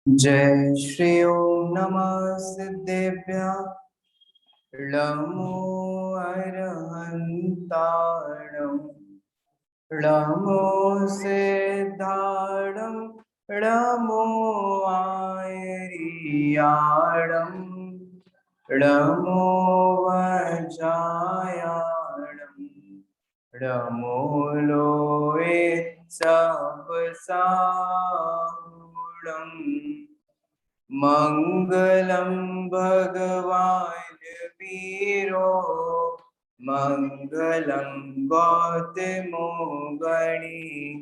जय श्री ओम नमः सिद्धेभ्यः नमो अरहन्ताणं नमो सिद्धाणं नमो आयर्याणं नमो वज्रायाणं नमो लोये सबसाहुणम् मंगलम भगवान वीरो मंगलम गौतमो गणी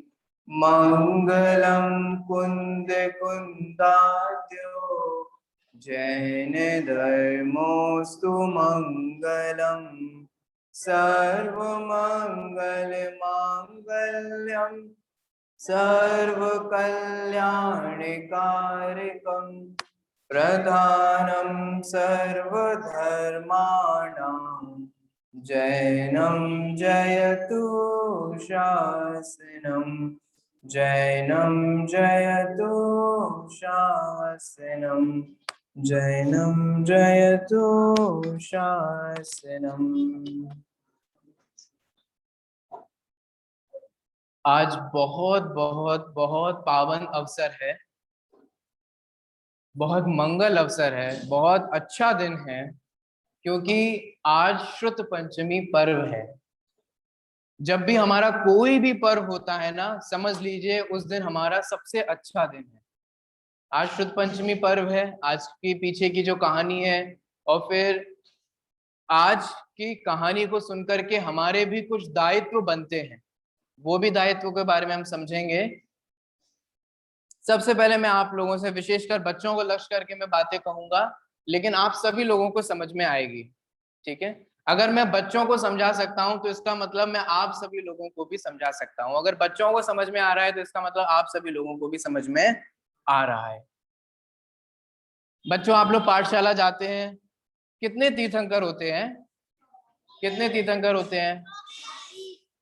मंगलम कुंद कुंदाद्यो जैन धर्मोस्तु मंगलम सर्वमंगल मांगल्यम सर्वकल्याणकारकं प्रधानं सर्वधर्माणां जैनं जयतु शासनं जैनं जयतु शासनं जैनं जयतु शासनम्। आज बहुत बहुत बहुत पावन अवसर है, बहुत मंगल अवसर है, बहुत अच्छा दिन है, क्योंकि आज श्रुत पंचमी पर्व है। जब भी हमारा कोई भी पर्व होता है ना, समझ लीजिए उस दिन हमारा सबसे अच्छा दिन है। आज श्रुत पंचमी पर्व है, आज की पीछे की जो कहानी है, और फिर आज की कहानी को सुनकर के हमारे भी कुछ दायित्व बनते हैं, वो भी दायित्व के बारे में हम समझेंगे। सबसे पहले मैं आप लोगों से, विशेषकर बच्चों को लक्ष्य करके मैं बातें कहूंगा, लेकिन आप सभी लोगों को समझ में आएगी, ठीक है। अगर मैं बच्चों को समझा सकता हूं तो इसका मतलब मैं आप सभी लोगों को भी समझा सकता हूं। अगर बच्चों को समझ में आ रहा है तो इसका मतलब आप सभी लोगों को भी समझ में आ रहा है। बच्चों, आप लोग पाठशाला जाते हैं, कितने तीर्थंकर होते हैं? कितने तीर्थंकर होते हैं,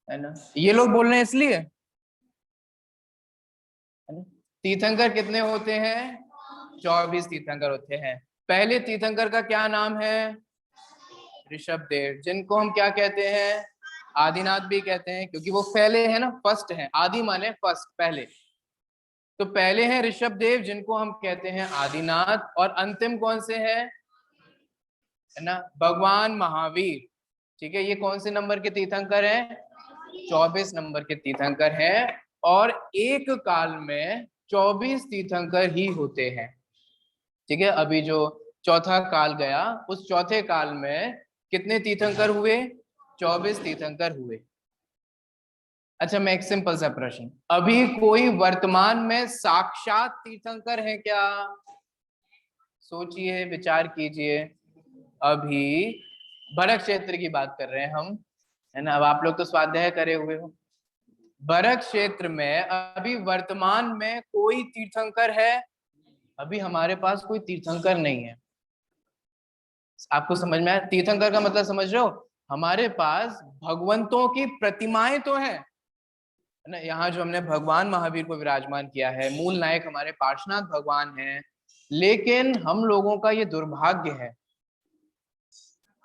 है ना? ये लोग बोल रहे हैं इसलिए, है ना? तीर्थंकर कितने होते हैं? 24 तीर्थंकर होते हैं। पहले तीर्थंकर का क्या नाम है? ऋषभ देव, जिनको हम क्या कहते हैं? आदिनाथ भी कहते हैं, क्योंकि वो पहले है ना, फर्स्ट है। आदि माने फर्स्ट, पहले। तो पहले हैं ऋषभ देव, जिनको हम कहते हैं आदिनाथ। और अंतिम कौन से है ना? भगवान महावीर। ठीक है, ये कौन से नंबर के तीर्थंकर हैं? 24 नंबर के तीर्थंकर हैं। और एक काल में 24 तीर्थंकर ही होते हैं, ठीक है। अभी जो चौथा काल गया, उस चौथे काल में कितने तीर्थंकर हुए? 24 तीर्थंकर हुए। अच्छा, मैं एक सिंपल सा प्रश्न, अभी कोई वर्तमान में साक्षात तीर्थंकर है क्या? सोचिए, विचार कीजिए। अभी भरत क्षेत्र की बात कर रहे हैं हम, है ना? अब आप लोग तो स्वाध्याय करे हुए हो। भरत क्षेत्र में अभी वर्तमान में कोई तीर्थंकर है? अभी हमारे पास कोई तीर्थंकर नहीं है। आपको समझ में आया? तीर्थंकर का मतलब समझ रहे हो? हमारे पास भगवंतों की प्रतिमाएं तो है ना। यहाँ जो हमने भगवान महावीर को विराजमान किया है, मूल नायक हमारे पार्श्वनाथ भगवान हैं, लेकिन हम लोगों का ये दुर्भाग्य है,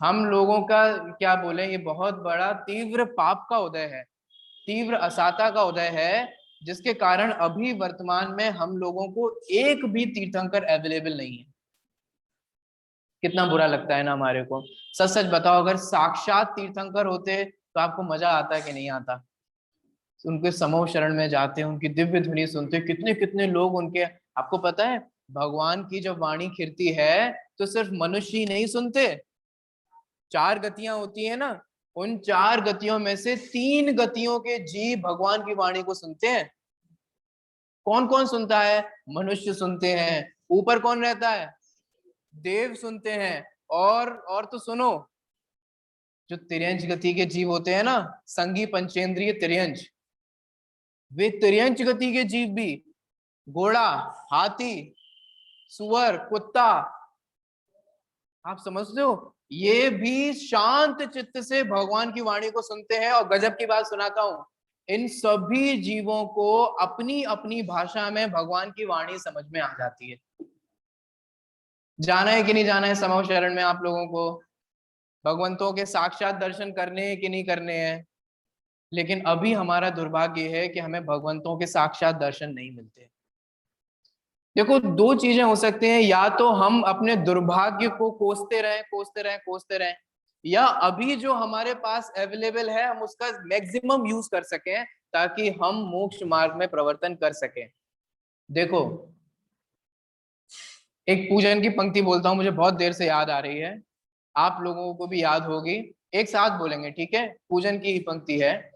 हम लोगों का क्या बोले, ये बहुत बड़ा तीव्र पाप का उदय है, तीव्र असाता का उदय है, जिसके कारण अभी वर्तमान में हम लोगों को एक भी तीर्थंकर अवेलेबल नहीं है। कितना बुरा लगता है ना हमारे को। सच सच बताओ, अगर साक्षात तीर्थंकर होते तो आपको मजा आता कि नहीं आता? उनके समूह शरण में जाते हैं, उनकी दिव्य ध्वनि सुनते, कितने कितने लोग उनके। आपको पता है, भगवान की जब वाणी खिरती है तो सिर्फ मनुष्य ही नहीं सुनते। 4 गतियां होती है ना, उन 4 गतियों में से 3 गतियों के जीव भगवान की वाणी को सुनते हैं। कौन कौन सुनता है? मनुष्य सुनते हैं। ऊपर कौन रहता है? देव सुनते हैं। और तो सुनो, जो तिर्यंच गति के जीव होते हैं ना, संगी पंचेंद्रिय तिर्यंच, वे तिर्यंच गति के जीव भी, घोड़ा, हाथी, सुअर, कुत्ता, आप समझते हो, ये भी शांत चित्त से भगवान की वाणी को सुनते हैं। और गजब की बात सुनाता हूं, इन सभी जीवों को अपनी अपनी भाषा में भगवान की वाणी समझ में आ जाती है। जाना है कि नहीं जाना है समूह शरण में आप लोगों को? भगवंतों के साक्षात दर्शन करने हैं कि नहीं करने हैं? लेकिन अभी हमारा दुर्भाग्य है कि हमें भगवंतों के साक्षात दर्शन नहीं मिलते। देखो, दो चीजें हो सकती हैं, या तो हम अपने दुर्भाग्य को कोसते रहें कोसते रहें कोसते रहें, या अभी जो हमारे पास अवेलेबल है हम उसका मैक्सिमम यूज कर सकें ताकि हम मोक्ष मार्ग में प्रवर्तन कर सकें। देखो, एक पूजन की पंक्ति बोलता हूं, मुझे बहुत देर से याद आ रही है, आप लोगों को भी याद होगी, एक साथ बोलेंगे, ठीक है? पूजन की पंक्ति है,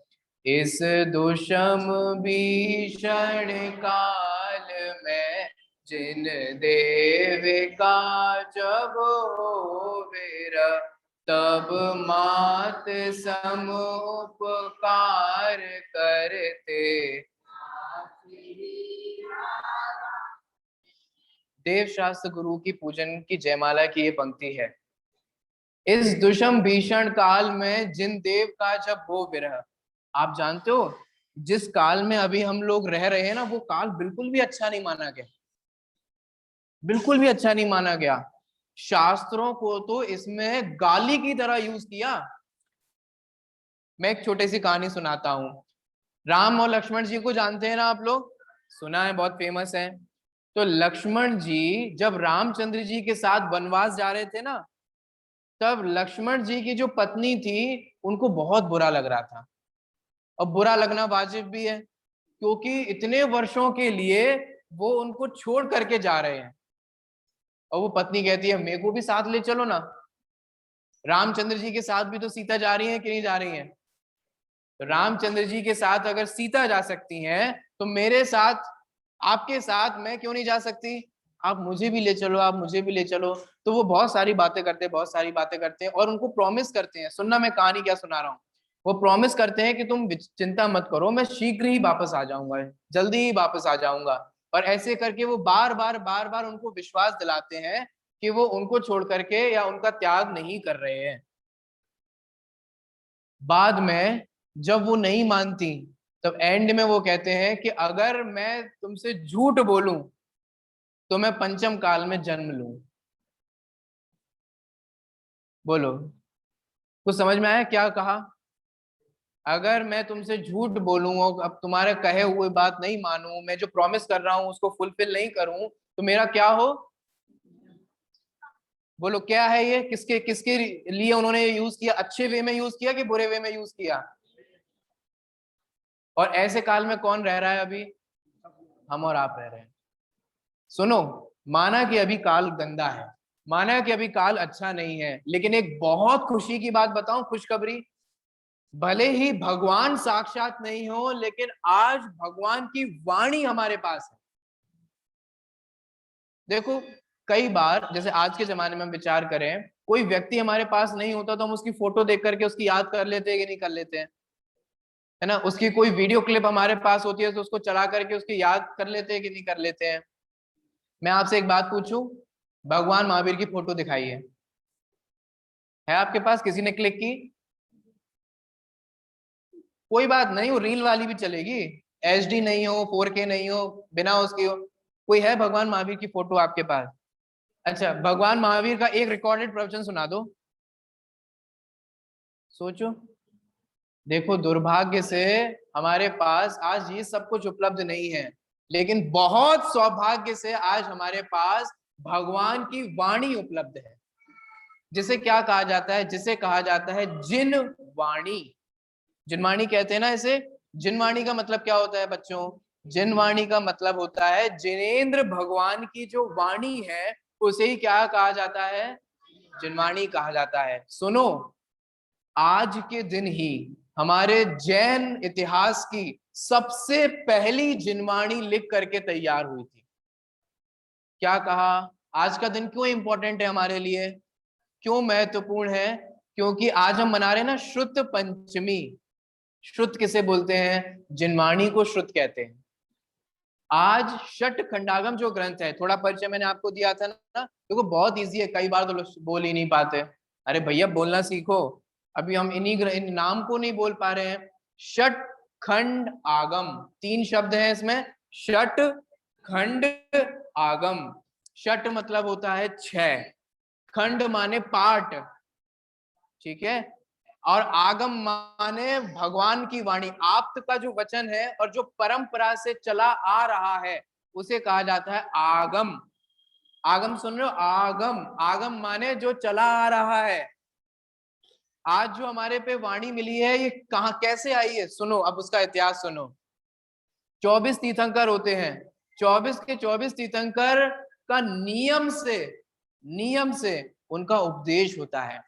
इस दुष्म भीषण काल में जिन देव का जब होवेर, तब मात सम उपकार करते। देव शास्त्र गुरु की पूजन की जयमाला की ये पंक्ति है, इस दुष्म भीषण काल में जिन देव का जब हो विरह। आप जानते हो, जिस काल में अभी हम लोग रह रहे हैं ना, वो काल बिल्कुल भी अच्छा नहीं माना गया, बिल्कुल भी अच्छा नहीं माना गया। शास्त्रों को तो इसमें गाली की तरह यूज किया। मैं एक छोटी सी कहानी सुनाता हूँ। राम और लक्ष्मण जी को जानते हैं ना आप लोग? सुना है, बहुत फेमस है। तो लक्ष्मण जी जब रामचंद्र जी के साथ वनवास जा रहे थे ना, तब लक्ष्मण जी की जो पत्नी थी उनको बहुत बुरा लग रहा था। और बुरा लगना वाजिब भी है, क्योंकि इतने वर्षों के लिए वो उनको छोड़ करके जा रहे हैं। और वो पत्नी कहती है, मेरे को भी साथ ले चलो ना, रामचंद्र जी के साथ भी तो सीता जा रही है कि नहीं जा रही है? तो रामचंद्र जी के साथ अगर सीता जा सकती हैं, तो मेरे साथ, आपके साथ मैं क्यों नहीं जा सकती? आप मुझे भी ले चलो, आप मुझे भी ले चलो। तो वो बहुत सारी बातें करते हैं, बहुत सारी बातें करते हैं, और उनको प्रॉमिस करते हैं, सुनना मैं कहानी क्या सुना रहा हूँ। वो प्रॉमिस करते हैं कि तुम चिंता मत करो, मैं शीघ्र ही वापस आ जाऊंगा, जल्दी ही वापस आ जाऊंगा। और ऐसे करके वो बार बार उनको विश्वास दिलाते हैं कि वो उनको छोड़ करके या उनका त्याग नहीं कर रहे हैं। बाद में जब वो नहीं मानती, तब एंड में वो कहते हैं कि अगर मैं तुमसे झूठ बोलूं तो मैं पंचम काल में जन्म लूं। बोलो, कुछ समझ में आया क्या कहा? अगर मैं तुमसे झूठ बोलूं और अब तुम्हारे कहे हुए बात नहीं मानूं, मैं जो प्रॉमिस कर रहा हूं उसको फुलफिल नहीं करूं, तो मेरा क्या हो? बोलो क्या है ये, किसके किसके लिए उन्होंने यूज किया? अच्छे वे में यूज किया कि बुरे वे में यूज किया? और ऐसे काल में कौन रह रहा है अभी? हम और आप रह रहे हैं। सुनो, माना कि अभी काल गंदा है, माना कि अभी काल अच्छा नहीं है, लेकिन एक बहुत खुशी की बात बताऊं, खुशखबरी, भले ही भगवान साक्षात नहीं हो, लेकिन आज भगवान की वाणी हमारे पास है। देखो, कई बार जैसे आज के जमाने में हम विचार करें, कोई व्यक्ति हमारे पास नहीं होता तो हम उसकी फोटो देख करके उसकी याद कर लेते हैं कि नहीं कर लेते हैं? है ना? उसकी कोई वीडियो क्लिप हमारे पास होती है तो उसको चला करके उसकी याद कर लेते हैं कि नहीं कर लेते हैं? मैं आपसे एक बात पूछूं, भगवान महावीर की फोटो दिखाइए, है आपके पास? किसी ने क्लिक की? कोई बात नहीं, वो रील वाली भी चलेगी, एचडी नहीं हो, 4K नहीं हो, बिना उसकी हो। कोई है भगवान महावीर की फोटो आपके पास? अच्छा, भगवान महावीर का एक रिकॉर्डेड प्रवचन सुना दो, सोचो। देखो, दुर्भाग्य से हमारे पास आज ये सब कुछ उपलब्ध नहीं है, लेकिन बहुत सौभाग्य से आज हमारे पास भगवान की वाणी उपलब्ध है, जिसे क्या कहा जाता है? जिसे कहा जाता है जिन वाणी। जिनवाणी कहते हैं ना इसे। जिनवाणी का मतलब क्या होता है बच्चों? जिनवाणी का मतलब होता है जिनेंद्र भगवान की जो वाणी है, उसे ही क्या कहा जाता है? जिनवाणी कहा जाता है। सुनो, आज के दिन ही हमारे जैन इतिहास की सबसे पहली जिनवाणी लिख करके तैयार हुई थी। क्या कहा? आज का दिन क्यों इंपॉर्टेंट है हमारे लिए, क्यों महत्वपूर्ण है? क्योंकि आज हम मना रहे हैं ना श्रुत पंचमी। श्रुत किसे बोलते हैं? जिनवाणी को श्रुत कहते हैं। आज षट खंडागम जो ग्रंथ है, थोड़ा परिचय मैंने आपको दिया था ना, देखो बहुत इजी है, कई बार तो लोग बोल ही नहीं पाते। अरे भैया बोलना सीखो, अभी हम इन नाम को नहीं बोल पा रहे हैं। षट खंड आगम, 3 शब्द हैं इसमें, षट खंड आगम। षट मतलब होता है 6, खंड माने पाठ, ठीक है, और आगम माने भगवान की वाणी, आप्त का जो वचन है और जो परंपरा से चला आ रहा है उसे कहा जाता है आगम। आगम सुन रहे हो, आगम, आगम माने जो चला आ रहा है। आज जो हमारे पे वाणी मिली है ये कहां कैसे आई है, सुनो अब उसका इतिहास सुनो। 24 तीर्थंकर होते हैं, 24 के 24 तीर्थंकर का नियम से उनका उपदेश होता है।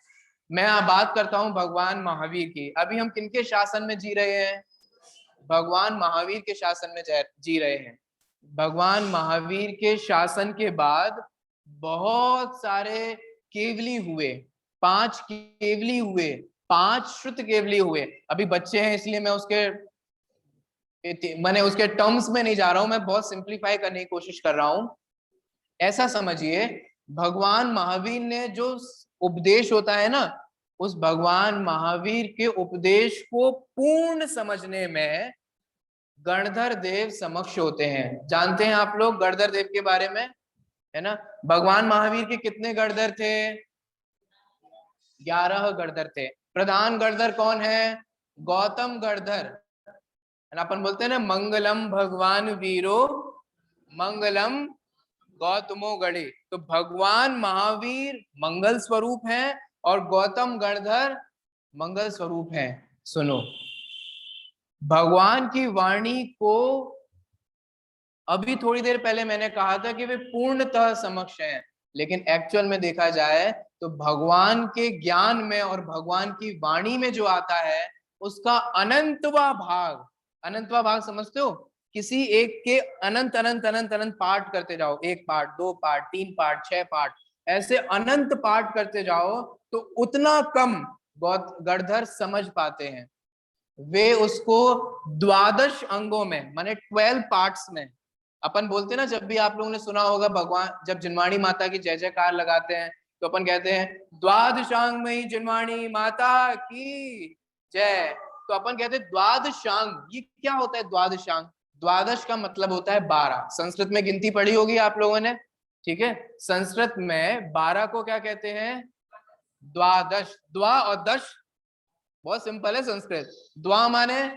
मैं बात करता हूं भगवान महावीर की। अभी हम किनके शासन में जी रहे हैं? भगवान महावीर के शासन में जी रहे हैं। भगवान महावीर के शासन के बाद बहुत सारे केवली हुए, 5 केवली हुए, 5 श्रुत केवली हुए। अभी बच्चे हैं इसलिए मैं उसके टर्म्स में नहीं जा रहा हूं, मैं बहुत सिंप्लीफाई करने की कोशिश कर रहा हूं। ऐसा समझिए, भगवान महावीर ने जो उपदेश होता है ना, उस भगवान महावीर के उपदेश को पूर्ण समझने में गणधर देव समक्ष होते हैं। जानते हैं आप लोग गणधर देव के बारे में, है ना? भगवान महावीर के कितने गणधर थे? 11 गणधर थे। प्रधान गणधर कौन है? गौतम गणधर। अपन बोलते हैं ना, मंगलम भगवान वीरो मंगलम गौतमो गढ़े। तो भगवान महावीर मंगल स्वरूप है और गौतम गणधर मंगल स्वरूप है। सुनो, भगवान की वाणी को अभी थोड़ी देर पहले मैंने कहा था कि वे पूर्णतः समक्ष हैं, लेकिन एक्चुअल में देखा जाए तो भगवान के ज्ञान में और भगवान की वाणी में जो आता है उसका अनंतवा भाग समझते हो? किसी एक के अनंत अनंत अनंत अनंत पाठ करते जाओ, 1 पाठ, 2 पाठ, 3 पाठ, 6 पाठ, ऐसे अनंत पाठ करते जाओ तो उतना कम गणधर समझ पाते हैं। वे उसको 12 अंगों में, माने 12 पार्ट्स में, अपन बोलते हैं ना, जब भी आप लोगों ने सुना होगा भगवान जब जिनवाणी माता की जय जयकार लगाते हैं तो अपन कहते हैं द्वादशांग में जिनवाणी माता की जय। तो अपन कहते हैं द्वादशांग। ये क्या होता है द्वादशांग? द्वादश का मतलब होता है 12। संस्कृत में गिनती पढ़ी होगी आप लोगों ने, ठीक है? संस्कृत में 12 को क्या कहते हैं? द्वादश। द्वा और दश बहुत सिंपल है संस्कृत। द्वा माने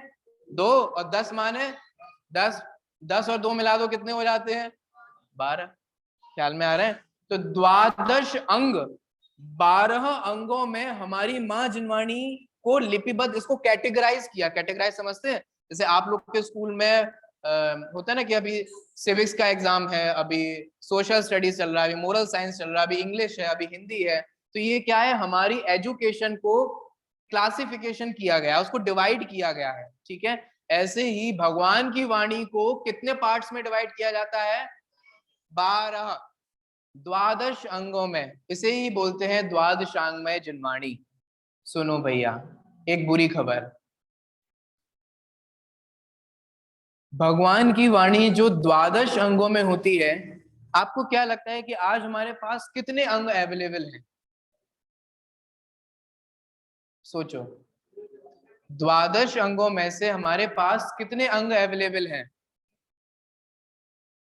2 और 10 माने 10। 10 और 2 मिला दो कितने हो जाते हैं? 12। ख्याल में आ रहे हैं? तो द्वादश अंग, 12 अंगों में हमारी माँ जिनवाणी को लिपिबद्ध, इसको कैटेगराइज किया। कैटेगराइज समझते हैं? जैसे आप लोग के स्कूल में होता है ना कि अभी सिविक्स का एग्जाम है, अभी सोशल स्टडीज चल रहा है, अभी मोरल साइंस चल रहा है, अभी इंग्लिश है, अभी हिंदी है। तो ये क्या है, हमारी एजुकेशन को क्लासिफिकेशन किया गया, उसको डिवाइड किया गया है, ठीक है? ऐसे ही भगवान की वाणी को कितने पार्ट्स में डिवाइड किया जाता है? 12, द्वादश अंगों में। इसे ही बोलते हैं द्वादशांगमय जिनवाणी। सुनो भैया, एक बुरी खबर, भगवान की वाणी जो 12 अंगों में होती है, आपको क्या लगता है कि आज हमारे पास कितने अंग अवेलेबल हैं? सोचो, 12 अंगों में से हमारे पास कितने अंग अवेलेबल हैं?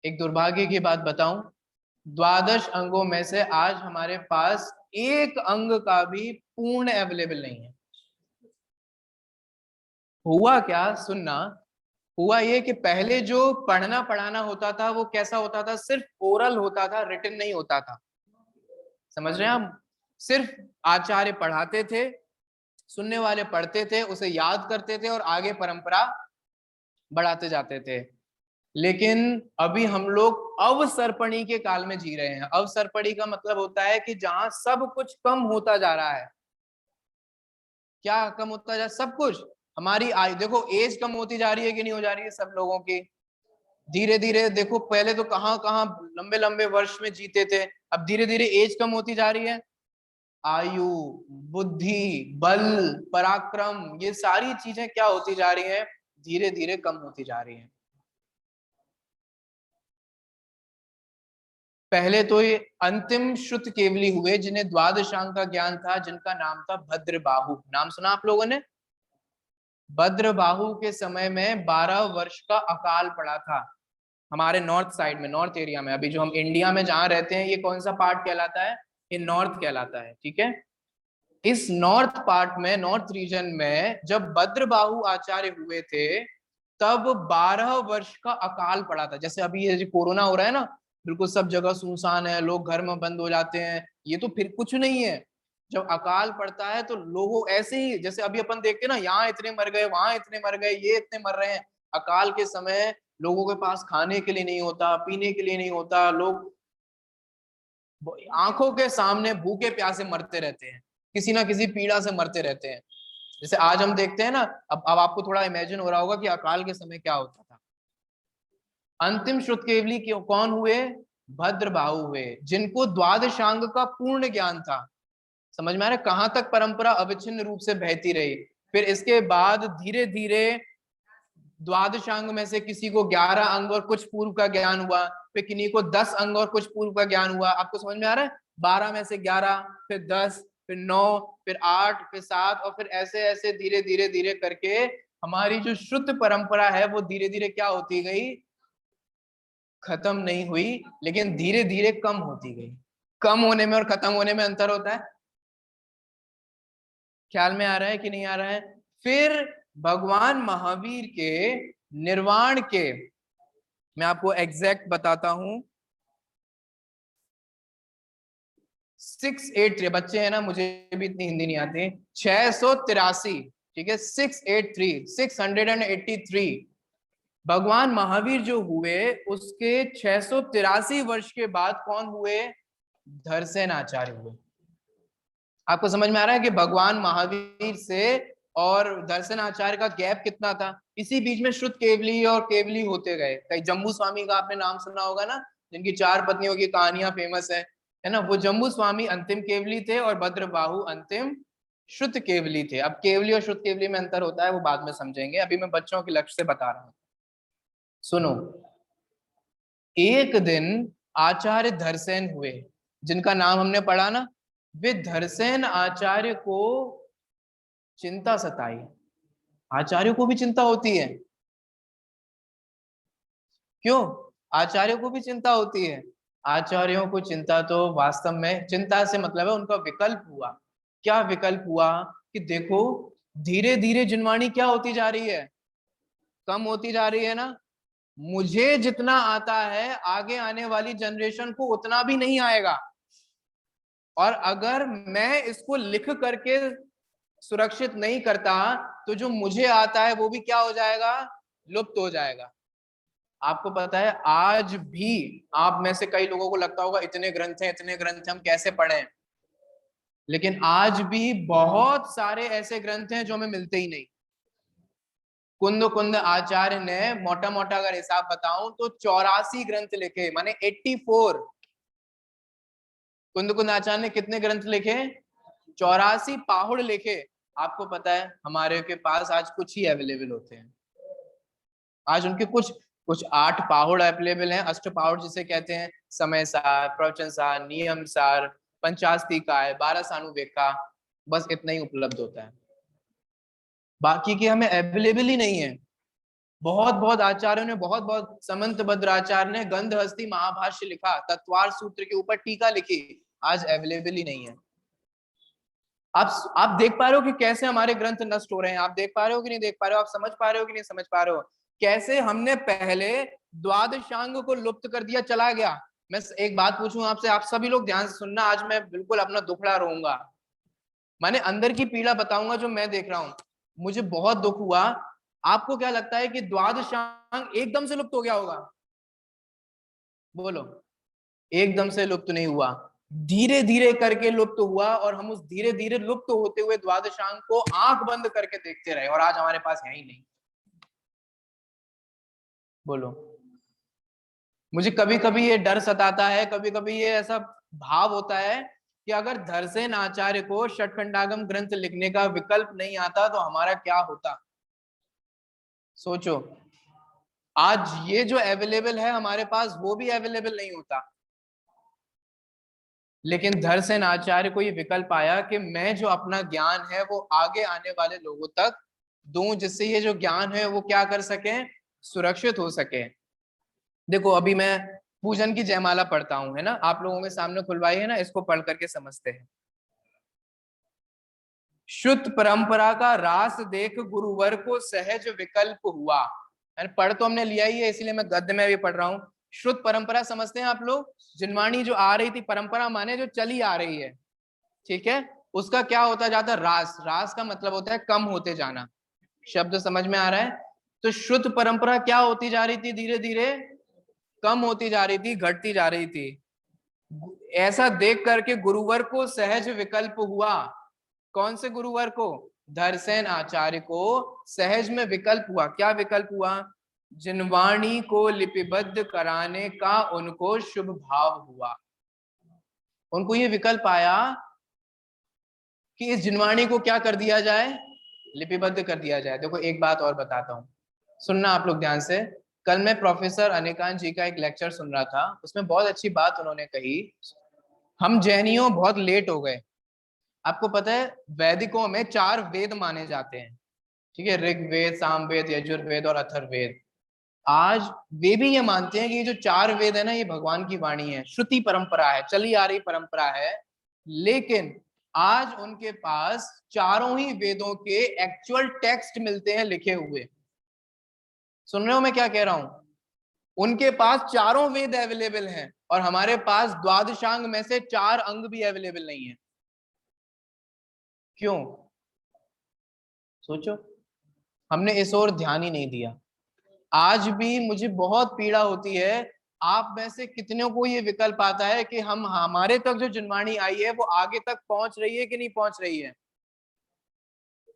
एक दुर्भाग्य की बात बताऊं, 12 अंगों में से आज हमारे पास एक अंग का भी पूर्ण अवेलेबल नहीं है। हुआ क्या, सुनना, हुआ ये कि पहले जो पढ़ना पढ़ाना होता था वो कैसा होता था? सिर्फ ओरल होता था, रिटन नहीं होता था। समझ रहे हैं हम? सिर्फ आचार्य पढ़ाते थे, सुनने वाले पढ़ते थे, उसे याद करते थे और आगे परंपरा बढ़ाते जाते थे। लेकिन अभी हम लोग अवसर्पणी के काल में जी रहे हैं। अवसर्पणी का मतलब होता है कि जहां सब कुछ कम होता जा रहा है। क्या कम होता जा? सब कुछ। हमारी आयु देखो, एज कम होती जा रही है कि नहीं हो जा रही है सब लोगों की? धीरे धीरे देखो, पहले तो कहां कहां लंबे लंबे वर्ष में जीते थे, अब धीरे धीरे एज कम होती जा रही है। आयु, बुद्धि, बल, पराक्रम, ये सारी चीजें क्या होती जा रही हैं? धीरे धीरे कम होती जा रही हैं। पहले तो ये अंतिम श्रुत केवली हुए जिन्हें द्वादशांग का ज्ञान था, जिनका नाम था भद्रबाहु। नाम सुना आप लोगों ने? भद्रबाहु के समय में 12 वर्ष का अकाल पड़ा था हमारे नॉर्थ साइड में, नॉर्थ एरिया में। अभी जो हम इंडिया में जहां रहते हैं, ये कौन सा पार्ट कहलाता है? ये नॉर्थ कहलाता है, ठीक है। इस नॉर्थ पार्ट में, नॉर्थ रीजन में जब भद्रबाहु आचार्य हुए थे, तब 12 वर्ष का अकाल पड़ा था। जैसे अभी ये जो कोरोना हो रहा है ना, बिल्कुल सब जगह सुनसान है, लोग घर में बंद हो जाते हैं, ये तो फिर कुछ नहीं है। जब अकाल पड़ता है तो लोगों ऐसे ही, जैसे अभी अपन देखते हैं ना, यहाँ इतने मर गए, वहां इतने मर गए, ये इतने मर रहे हैं। अकाल के समय लोगों के पास खाने के लिए नहीं होता, पीने के लिए नहीं होता, लोग आंखों के सामने भूखे प्यासे मरते रहते हैं, किसी ना किसी पीड़ा से मरते रहते हैं। जैसे आज हम देखते हैं ना, अब आपको थोड़ा इमेजिन हो रहा होगा कि अकाल के समय क्या होता था। अंतिम श्रुतकेवली कौन हुए? भद्रबाहु हुए, जिनको द्वादशांग का पूर्ण ज्ञान था। समझ में आ रहा है कहां तक परंपरा अविच्छिन्न रूप से बहती रही। फिर इसके बाद धीरे धीरे द्वादशांग में से किसी को 11 अंग और कुछ पूर्व का ज्ञान हुआ, फिर किन्हीं को 10 अंग और कुछ पूर्व का ज्ञान हुआ। आपको समझ में आ रहा है? 12 में से 11, फिर 10, फिर 9, फिर 8, फिर 7, और फिर ऐसे ऐसे धीरे धीरे धीरे करके हमारी जो शुद्ध परंपरा है वो धीरे धीरे क्या होती गई? खत्म नहीं हुई, लेकिन धीरे धीरे कम होती गई। कम होने में और खत्म होने में अंतर होता है। ख्याल में आ रहा है कि नहीं आ रहा है? फिर भगवान महावीर के निर्वाण के, मैं आपको एग्जैक्ट बताता हूं, 683, बच्चे हैं ना, मुझे भी इतनी हिंदी नहीं आती, 683, ठीक है, 683, 683। भगवान महावीर जो हुए उसके 683 वर्ष के बाद कौन हुए? धरसेन आचार्य हुए। आपको समझ में आ रहा है कि भगवान महावीर से और दर्शन आचार्य का गैप कितना था? इसी बीच में श्रुत केवली और केवली होते गए। कहीं जम्बू स्वामी का आपने नाम सुना होगा ना, जिनकी 4 पत्नियों की कहानियां फेमस है ना। वो जम्बू स्वामी अंतिम केवली थे और भद्रबाहु अंतिम श्रुत केवली थे। अब केवली और श्रुत केवली में अंतर होता है, वो बाद में समझेंगे, अभी मैं बच्चों के लक्ष्य से बता रहा हूं। सुनो, एक दिन आचार्य धरसेन हुए, जिनका नाम हमने पढ़ा ना। वे धरसेन आचार्य को चिंता सताई। आचार्यों को भी चिंता होती है। क्यों? आचार्यों को भी चिंता होती है। आचार्यों को चिंता तो वास्तव में, चिंता से मतलब है उनका विकल्प हुआ। क्या विकल्प हुआ? कि देखो, धीरे धीरे जिनवाणी क्या होती जा रही है? कम होती जा रही है ना। मुझे जितना आता है, आगे आने वाली जनरेशन को उतना भी नहीं आएगा। और अगर मैं इसको लिख करके सुरक्षित नहीं करता, तो जो मुझे आता है वो भी क्या हो जाएगा? लुप्त हो जाएगा। आपको पता है, आज भी आप में से कई लोगों को लगता होगा इतने ग्रंथ हैं, इतने ग्रंथ हम कैसे पढ़ें। लेकिन आज भी बहुत सारे ऐसे ग्रंथ हैं जो हमें मिलते ही नहीं। कुंद कुंद आचार्य ने मोटा मोटा अगर हिसाब बताऊं तो 84 ग्रंथ लिखे, माने 84। कुंद कुंद आचार्य ने कितने ग्रंथ लिखे? 84 पाहुड़ लिखे। आपको पता है हमारे के पास आज कुछ ही अवेलेबल होते हैं। आज उनके कुछ कुछ 8 पाहुड़ अवेलेबल हैं, अष्ट पाहुड़ जिसे कहते हैं, समय सार, प्रवचन सार, नियम सार, पंचास्तिकाय, 12 सानुवेका, बस इतना ही उपलब्ध होता है। बाकी के हमें अवेलेबल ही नहीं है। बहुत बहुत आचार्यों ने, बहुत बहुत, समंत भद्राचार्य ने गंधहस्ती महाभाष्य लिखा, तत्वार सूत्र के ऊपर टीका लिखी, आज अवेलेबल ही नहीं है। आप देख पा रहे हो कि कैसे हमारे ग्रंथ नष्ट हो रहे हैं? आप देख पा रहे हो कि नहीं देख पा रहे हो? आप समझ पा रहे हो कि नहीं समझ पा रहे हो? कैसे हमने पहले द्वादशांग को लुप्त कर दिया, चला गया। मैं एक बात पूछूं आपसे, आप सभी लोग ध्यान से सुनना, आज मैं बिल्कुल अपना दुखड़ा रहूंगा। मैंने अंदर की पीड़ा बताऊंगा जो मैं देख रहा हूं। मुझे बहुत दुख हुआ। आपको क्या लगता है कि द्वादशांग एकदम से लुप्त हो गया होगा? बोलो। एकदम से लुप्त नहीं हुआ, धीरे धीरे करके लुप्त हुआ, और हम उस धीरे धीरे लुप्त होते हुए द्वादशांग को आंख बंद करके देखते रहे, और आज हमारे पास है ही नहीं। बोलो। मुझे कभी कभी ये डर सताता है, कभी कभी ये ऐसा भाव होता है कि अगर धरसेन आचार्य को षटखंडागम ग्रंथ लिखने का विकल्प नहीं आता तो हमारा क्या होता। सोचो, आज ये जो अवेलेबल है हमारे पास, वो भी अवेलेबल नहीं होता। लेकिन धरसेन आचार्य को ये विकल्प आया कि मैं जो अपना ज्ञान है वो आगे आने वाले लोगों तक दूं जिससे ये जो ज्ञान है वो क्या कर सके, सुरक्षित हो सके। देखो अभी मैं पूजन की जयमाला पढ़ता हूं, है ना, आप लोगों के सामने खुलवाई है ना, इसको पढ़ करके समझते हैं। शुद्ध परंपरा का रास देख गुरुवर को सहज विकल्प हुआ। पढ़ तो हमने लिया ही है, इसलिए मैं गद्य में भी पढ़ रहा हूँ। शुद्ध परंपरा समझते हैं आप लोग, जिनवाणी जो आ रही थी, परंपरा माने जो चली आ रही है, ठीक है, उसका क्या होता जाता है, रास। रास का मतलब होता है कम होते जाना। शब्द समझ में आ रहा है? तो शुद्ध परंपरा क्या होती जा रही थी, धीरे धीरे कम होती जा रही थी, घटती जा रही थी। ऐसा देख करके गुरुवर को सहज विकल्प हुआ। कौन से गुरुवर को? धरसेन आचार्य को सहज में विकल्प हुआ। क्या विकल्प हुआ? जिनवाणी को लिपिबद्ध कराने का उनको शुभ भाव हुआ। उनको ये विकल्प आया कि इस जिनवाणी को क्या कर दिया जाए, लिपिबद्ध कर दिया जाए। देखो एक बात और बताता हूँ, सुनना आप लोग ध्यान से। कल मैं प्रोफेसर अनिकांत जी का एक लेक्चर सुन रहा था, उसमें बहुत अच्छी बात उन्होंने कही। हम जैनियों बहुत लेट हो गए। आपको पता है वैदिकों में 4 वेद माने जाते हैं, ठीक है, ऋग्वेद, सामवेद, यजुर्वेद और अथर्ववेद। आज वे भी ये मानते हैं कि ये जो 4 वेद है ना, ये भगवान की वाणी है, श्रुति परंपरा है, चली आ रही परंपरा है। लेकिन आज उनके पास चारों ही वेदों के एक्चुअल टेक्स्ट मिलते हैं लिखे हुए। सुन रहे हो मैं क्या कह रहा हूं? उनके पास चारों वेद अवेलेबल हैं और हमारे पास द्वादशांग में से 4 अंग भी अवेलेबल नहीं है। क्यों? सोचो, हमने इस ओर ध्यान ही नहीं दिया। आज भी मुझे बहुत पीड़ा होती है, आप में से कितनों को ये विकल्प आता है कि हम, हमारे तक जो जिनवाणी आई है वो आगे तक पहुंच रही है कि नहीं पहुंच रही है?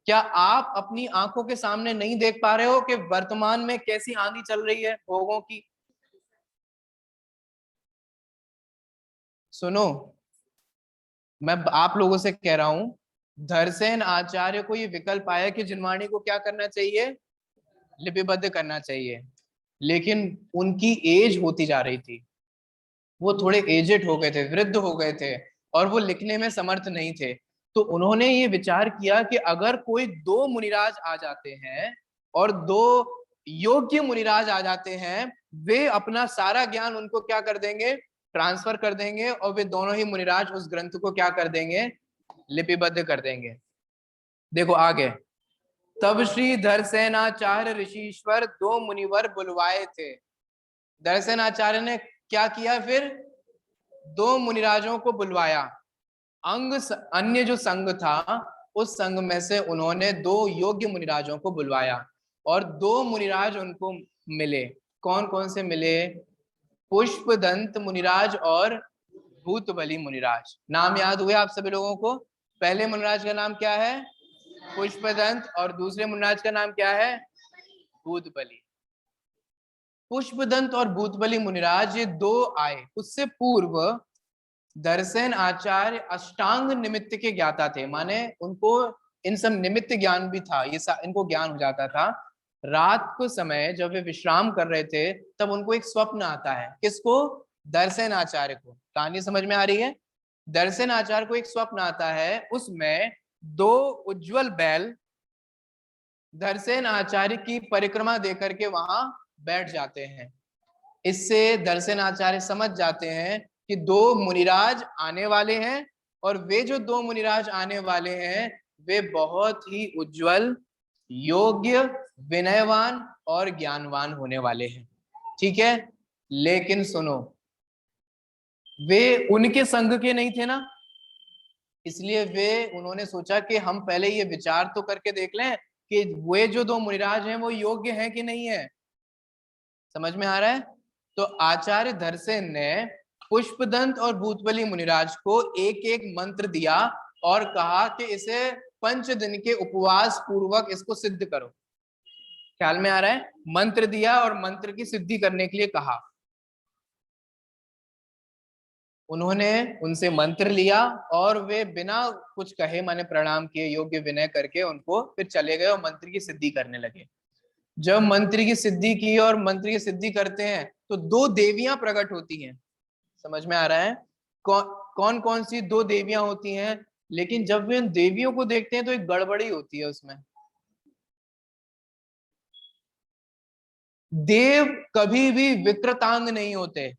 क्या आप अपनी आंखों के सामने नहीं देख पा रहे हो कि वर्तमान में कैसी आंधी चल रही है भोगों की? सुनो, मैं आप लोगों से कह रहा हूं, धरसेन आचार्य को ये विकल्प आया कि जिनवाणी को क्या करना चाहिए, लिपिबद्ध करना चाहिए। लेकिन उनकी एज होती जा रही थी, वो थोड़े एजेड हो गए थे, वृद्ध हो गए थे, और वो लिखने में समर्थ नहीं थे। तो उन्होंने ये विचार किया कि अगर कोई 2 मुनिराज आ जाते हैं और 2 योग्य मुनिराज आ जाते हैं, वे अपना सारा ज्ञान उनको क्या कर देंगे, ट्रांसफर कर देंगे, और वे दोनों ही मुनिराज उस ग्रंथ को क्या कर देंगे, लिपिबद्ध कर देंगे। देखो आगे, तब श्री धरसेनाचार्य ऋषिश्वर 2 मुनिवर बुलवाए थे। दर्शनाचार्य ने क्या किया फिर, 2 मुनिराजों को बुलवाया। अन्य जो संघ था, उस संघ में से उन्होंने 2 योग्य मुनिराजों को बुलवाया और 2 मुनिराज उनको मिले। कौन कौन से मिले? पुष्पदंत मुनिराज और भूतबली मुनिराज। नाम याद हुए आप सभी लोगों को? पहले मुनिराज का नाम क्या है? पुष्पदंत, और दूसरे मुनिराज का नाम क्या है? भूतबली। पुष्पदंत और भूतबली मुनिराज ये 2 आए। उससे पूर्व दर्शन आचार्य अष्टांग निमित्त के ज्ञाता थे, माने उनको इन सब निमित्त ज्ञान भी था, ये इनको ज्ञान हो जाता था। रात को समय जब वे विश्राम कर रहे थे, तब उनको एक स्वप्न आता है। किसको? दर्शन आचार्य को। कहानी समझ में आ रही है? दर्शन आचार्य को एक स्वप्न आता है, उसमें 2 उज्जवल बैल दर्शन आचार्य की परिक्रमा देकर के वहां बैठ जाते हैं। इससे दर्शन आचार्य समझ जाते हैं कि 2 मुनिराज आने वाले हैं, और वे जो 2 मुनिराज आने वाले हैं वे बहुत ही उज्जवल, योग्य, विनयवान और ज्ञानवान होने वाले हैं। ठीक है, लेकिन सुनो, वे उनके संघ के नहीं थे ना, इसलिए वे, उन्होंने सोचा कि हम पहले ये विचार तो करके देख लें कि वे जो 2 मुनिराज हैं वो योग्य हैं कि नहीं है। समझ में आ रहा है? तो आचार्य धरसेन ने पुष्पदंत और भूतबली मुनिराज को एक एक मंत्र दिया और कहा कि इसे 5 दिन के उपवास पूर्वक इसको सिद्ध करो। ख्याल में आ रहा है? मंत्र दिया और मंत्र की सिद्धि करने के लिए कहा। उन्होंने उनसे मंत्र लिया और वे बिना कुछ कहे, माने प्रणाम किए, योग्य विनय करके उनको फिर चले गए और मंत्र की सिद्धि करने लगे। जब मंत्र की सिद्धि की और मंत्र की सिद्धि करते हैं तो 2 देवियां प्रकट होती हैं। समझ में आ रहा है? कौन कौन सी 2 देवियां होती हैं? लेकिन जब वे उन देवियों को देखते हैं तो एक गड़बड़ी होती है उसमें। देव कभी भी विकृतांग नहीं होते।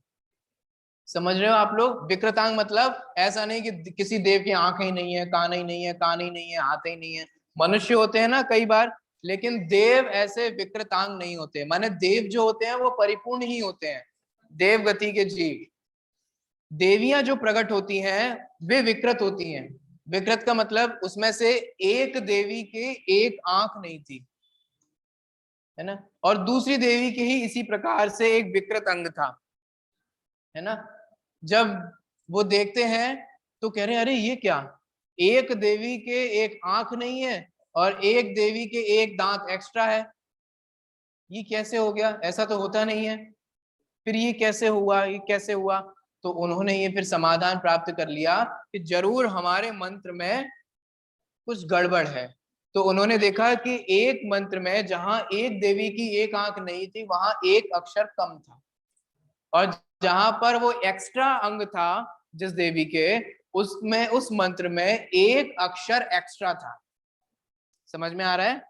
समझ रहे हो आप लोग? विकृतांग मतलब ऐसा नहीं कि किसी देव की आंखें ही नहीं है, कान ही नहीं है, कान ही नहीं है, हाथ ही नहीं है। मनुष्य होते हैं ना कई बार, लेकिन देव ऐसे विकृतांग नहीं होते। माने देव जो होते हैं वो परिपूर्ण ही होते हैं, देव गति के जीव। देवियां जो प्रकट होती हैं वे विकृत होती हैं। विकृत का मतलब उसमें से एक देवी के एक आंख नहीं थी, है ना, और दूसरी देवी के ही इसी प्रकार से एक विकृत अंग था, है ना। जब वो देखते हैं तो कह रहे हैं अरे ये क्या, एक देवी के एक आंख नहीं है और एक देवी के एक दांत एक्स्ट्रा है, ये कैसे हो गया, ऐसा तो होता नहीं है। फिर ये कैसे हुआ, ये कैसे हुआ? तो उन्होंने ये फिर समाधान प्राप्त कर लिया कि जरूर हमारे मंत्र में कुछ गड़बड़ है। तो उन्होंने देखा कि एक मंत्र में जहां एक देवी की एक आंख नहीं थी वहां एक अक्षर कम था, और जहां पर वो एक्स्ट्रा अंग था जिस देवी के, उसमें उस मंत्र में एक अक्षर एक्स्ट्रा था। समझ में आ रहा है?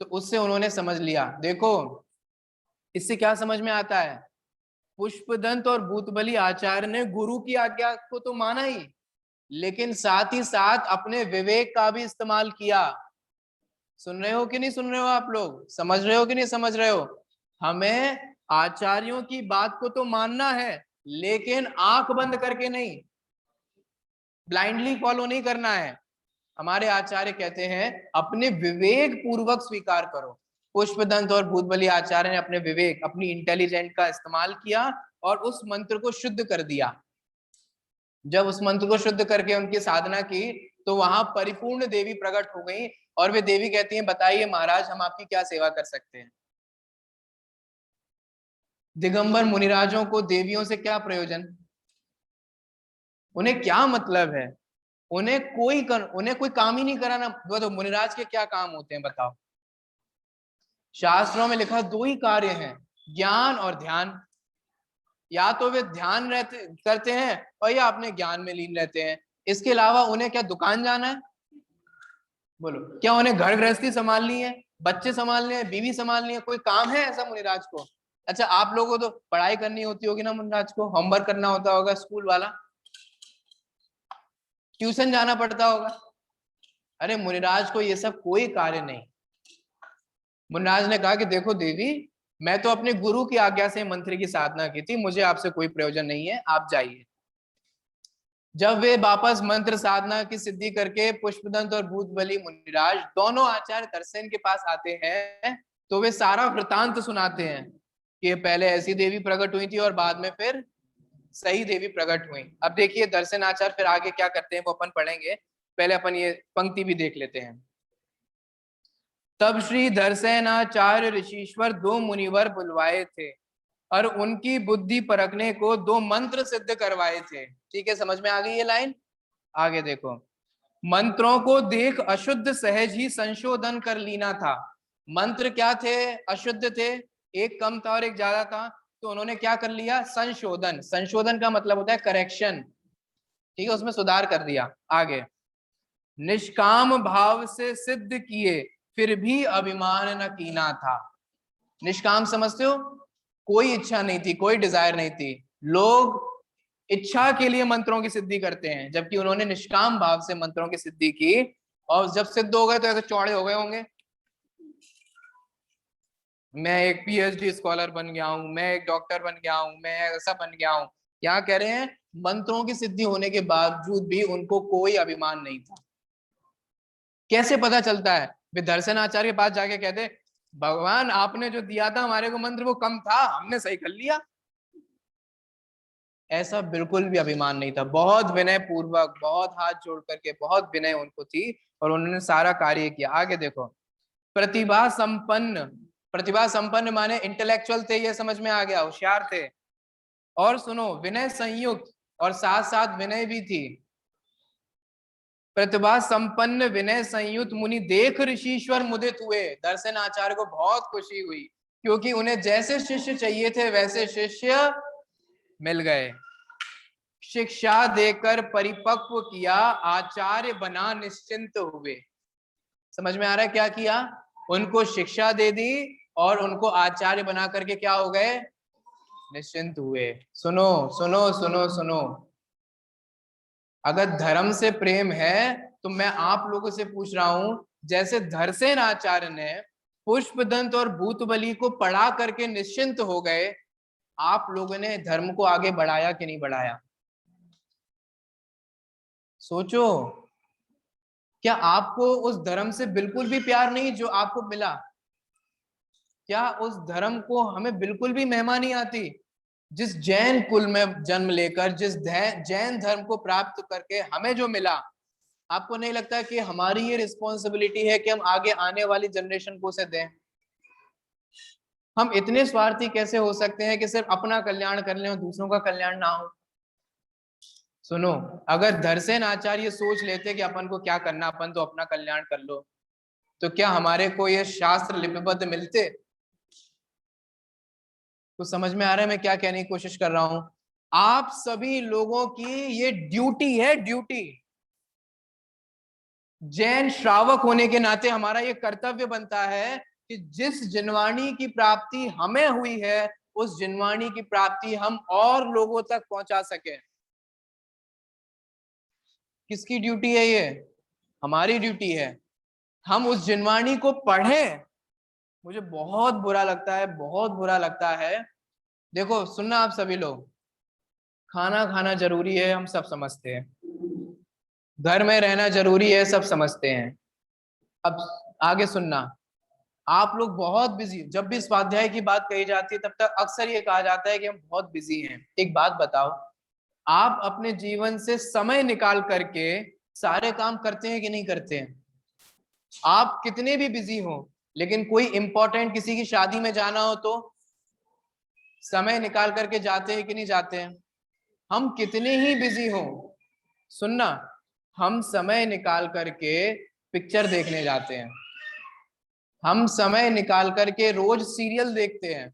तो उससे उन्होंने समझ लिया। देखो इससे क्या समझ में आता है, पुष्पदंत और भूतबली आचार्य ने गुरु की आज्ञा को तो माना ही, लेकिन साथ ही साथ अपने विवेक का भी इस्तेमाल किया। सुन रहे हो कि नहीं सुन रहे हो आप लोग? समझ रहे हो कि नहीं समझ रहे हो? हमें आचार्यों की बात को तो मानना है, लेकिन आंख बंद करके नहीं, ब्लाइंडली फॉलो नहीं करना है। हमारे आचार्य कहते हैं अपने विवेक पूर्वक स्वीकार करो। पुष्पदंत और भूतबली आचार्य ने अपने विवेक, अपनी इंटेलिजेंट का इस्तेमाल किया और उस मंत्र को शुद्ध कर दिया। जब उस मंत्र को शुद्ध करके उनकी साधना की तो वहां परिपूर्ण देवी प्रकट हो गई, और वे देवी कहती हैं बताइए महाराज हम आपकी क्या सेवा कर सकते हैं। दिगंबर मुनिराजों को देवियों से क्या प्रयोजन, उन्हें क्या मतलब है? उन्हें कोई काम ही नहीं कराना। तो मुनिराज के क्या काम होते हैं बताओ? शास्त्रों में लिखा दो ही कार्य हैं, ज्ञान और ध्यान। या तो वे ध्यान रहते करते हैं और या अपने ज्ञान में लीन रहते हैं। इसके अलावा उन्हें क्या दुकान जाना है? बोलो, क्या उन्हें घर गृहस्थी संभालनी है, बच्चे संभालने हैं, बीवी संभालनी है? कोई काम है ऐसा मुनिराज को? अच्छा आप लोगों को तो पढ़ाई करनी होती होगी ना, मुनिराज को होमवर्क करना होता होगा स्कूल वाला, ट्यूशन जाना पड़ता होगा। अरे मुनिराज को ये सब कोई कार्य नहीं। मुनिराज ने कहा कि देखो देवी, मैं तो अपने गुरु की आज्ञा से मंत्र की साधना की थी, मुझे आपसे कोई प्रयोजन नहीं है, आप जाइए। जब वे वापस मंत्र साधना की सिद्धि करके पुष्पदंत और भूतबली मुनिराज दोनों आचार्य दर्शन के पास आते हैं, तो वे सारा वृतांत सुनाते हैं कि पहले ऐसी देवी प्रकट हुई थी और बाद में फिर सही देवी प्रकट हुई। अब देखिए दर्शन आचार्य फिर आगे क्या करते हैं वो अपन पढ़ेंगे, पहले अपन ये पंक्ति भी देख लेते हैं। तब श्री दर्शनाचार्य ऋषिश्वर दो मुनिवर बुलवाए थे और उनकी बुद्धि परखने को दो मंत्र सिद्ध करवाए थे। ठीक है, समझ में आ गई ये लाइन? आगे देखो, मंत्रों को देख अशुद्ध सहज ही संशोधन कर लेना था। मंत्र क्या थे? अशुद्ध थे, एक कम था और एक ज्यादा था, तो उन्होंने क्या कर लिया? संशोधन। संशोधन का मतलब होता है करेक्शन, ठीक है, उसमें सुधार कर दिया। आगे, निष्काम भाव से सिद्ध किए फिर भी अभिमान न कीना था। निष्काम समझते हो? कोई इच्छा नहीं थी, कोई डिजायर नहीं थी। लोग इच्छा के लिए मंत्रों की सिद्धि करते हैं, जबकि उन्होंने निष्काम भाव से मंत्रों की सिद्धि की, और जब सिद्ध हो गए तो ऐसे चौड़े हो गए होंगे, मैं एक पीएचडी स्कॉलर बन गया हूं, मैं एक डॉक्टर बन गया हूं, मैं ऐसा बन गया हूं। क्या कह रहे हैं? मंत्रों की सिद्धि होने के बावजूद भी उनको कोई अभिमान नहीं था। कैसे पता चलता है? वे दर्शन आचार्य के पास जाके कहते भगवान आपने जो दिया था हमारे को मंत्र वो कम था, हमने सही कर लिया। ऐसा बिल्कुल भी अभिमान नहीं था, बहुत विनय पूर्वक, बहुत हाथ जोड़ करके, बहुत विनय उनको थी और उन्होंने सारा कार्य किया। आगे देखो, प्रतिभा संपन्न। प्रतिभा संपन्न माने इंटेलेक्चुअल थे, ये समझ में आ गया, होशियार थे। और सुनो, विनय संयुक्त, और साथ साथ विनय भी थी। प्रतिभा संपन्न विनय संयुक्त मुनि देख ऋषिश्वर मुदित हुए। दर्शन आचार्य को बहुत खुशी हुई, क्योंकि उन्हें जैसे शिष्य चाहिए थे वैसे शिष्य मिल गए। शिक्षा देकर परिपक्व किया, आचार्य बना निश्चिंत हुए। समझ में आ रहा है क्या किया? उनको शिक्षा दे दी और उनको आचार्य बना करके क्या हो गए, निश्चिंत हुए। सुनो सुनो सुनो सुनो, अगर धर्म से प्रेम है तो मैं आप लोगों से पूछ रहा हूं, जैसे धरसेन आचार्य ने पुष्पदंत और भूतबली को पढ़ा करके निश्चिंत हो गए, आप लोगों ने धर्म को आगे बढ़ाया कि नहीं बढ़ाया? सोचो, क्या आपको उस धर्म से बिल्कुल भी प्यार नहीं जो आपको मिला? क्या उस धर्म को हमें बिल्कुल भी महिमा नहीं आती? जिस जैन कुल में जन्म लेकर, जिस जैन धर्म को प्राप्त करके हमें जो मिला, आपको नहीं लगता कि हमारी ये रिस्पॉन्सिबिलिटी है कि हम आगे आने वाली जनरेशन को उसे दें? हम इतने स्वार्थी कैसे हो सकते हैं कि सिर्फ अपना कल्याण कर लें और दूसरों का कल्याण ना हो? सुनो, अगर धरसेन आचार्य सोच लेते कि अपन को क्या करना, अपन तो अपना कल्याण कर लो, तो क्या हमारे को ये शास्त्र लिपिबद्ध मिलते? तो समझ में आ रहा है मैं क्या कहने की कोशिश कर रहा हूं? आप सभी लोगों की ये ड्यूटी है, ड्यूटी। जैन श्रावक होने के नाते हमारा ये कर्तव्य बनता है कि जिस जिनवाणी की प्राप्ति हमें हुई है, उस जिनवाणी की प्राप्ति हम और लोगों तक पहुंचा सके। किसकी ड्यूटी है ये? हमारी ड्यूटी है। हम उस जिनवाणी को पढ़ें। मुझे बहुत बुरा लगता है, बहुत बुरा लगता है। देखो सुनना आप सभी लोग, खाना खाना जरूरी है, हम सब समझते हैं। घर में रहना जरूरी है, सब समझते हैं। अब आगे सुनना, आप लोग बहुत बिजी, जब भी स्वाध्याय की बात कही जाती है तब तक अक्सर ये कहा जाता है कि हम बहुत बिजी हैं। एक बात बताओ, आप अपने जीवन से समय निकाल करके सारे काम करते हैं कि नहीं करते हैं? आप कितने भी बिजी हो, लेकिन कोई इंपॉर्टेंट किसी की शादी में जाना हो तो समय निकाल करके जाते हैं कि नहीं जाते हैं? हम कितने ही बिजी हो, सुनना, हम समय निकाल करके पिक्चर देखने जाते हैं, हम समय निकाल करके रोज सीरियल देखते हैं,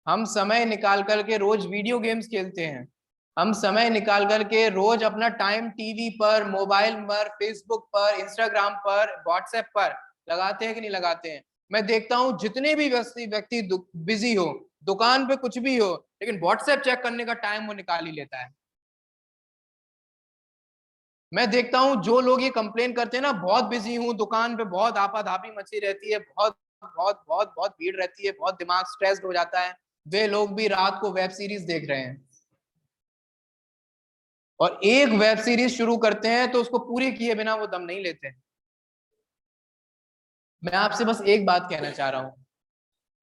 हम समय निकाल करके रोज वीडियो गेम्स खेलते हैं, हम समय निकाल करके रोज अपना टाइम टीवी पर, मोबाइल पर, फेसबुक पर, इंस्टाग्राम पर, व्हाट्सएप पर लगाते हैं कि नहीं लगाते हैं? मैं देखता हूं जितने भी व्यक्ति बिजी हो, दुकान पे कुछ भी हो, लेकिन व्हाट्सएप चेक करने का टाइम वो निकाल ही लेता है। मैं देखता हूं जो लोग ये कंप्लेन करते हैं ना, बहुत बिजी हूं, दुकान पे बहुत आपाधापी मची रहती है, बहुत बहुत बहुत बहुत भीड़ रहती है, बहुत दिमाग स्ट्रेस्ड हो जाता है, वे लोग भी रात को वेब सीरीज देख रहे हैं। और एक वेब सीरीज शुरू करते हैं तो उसको पूरी किए बिना वो दम नहीं लेते। मैं आपसे बस एक बात कहना चाह रहा हूं,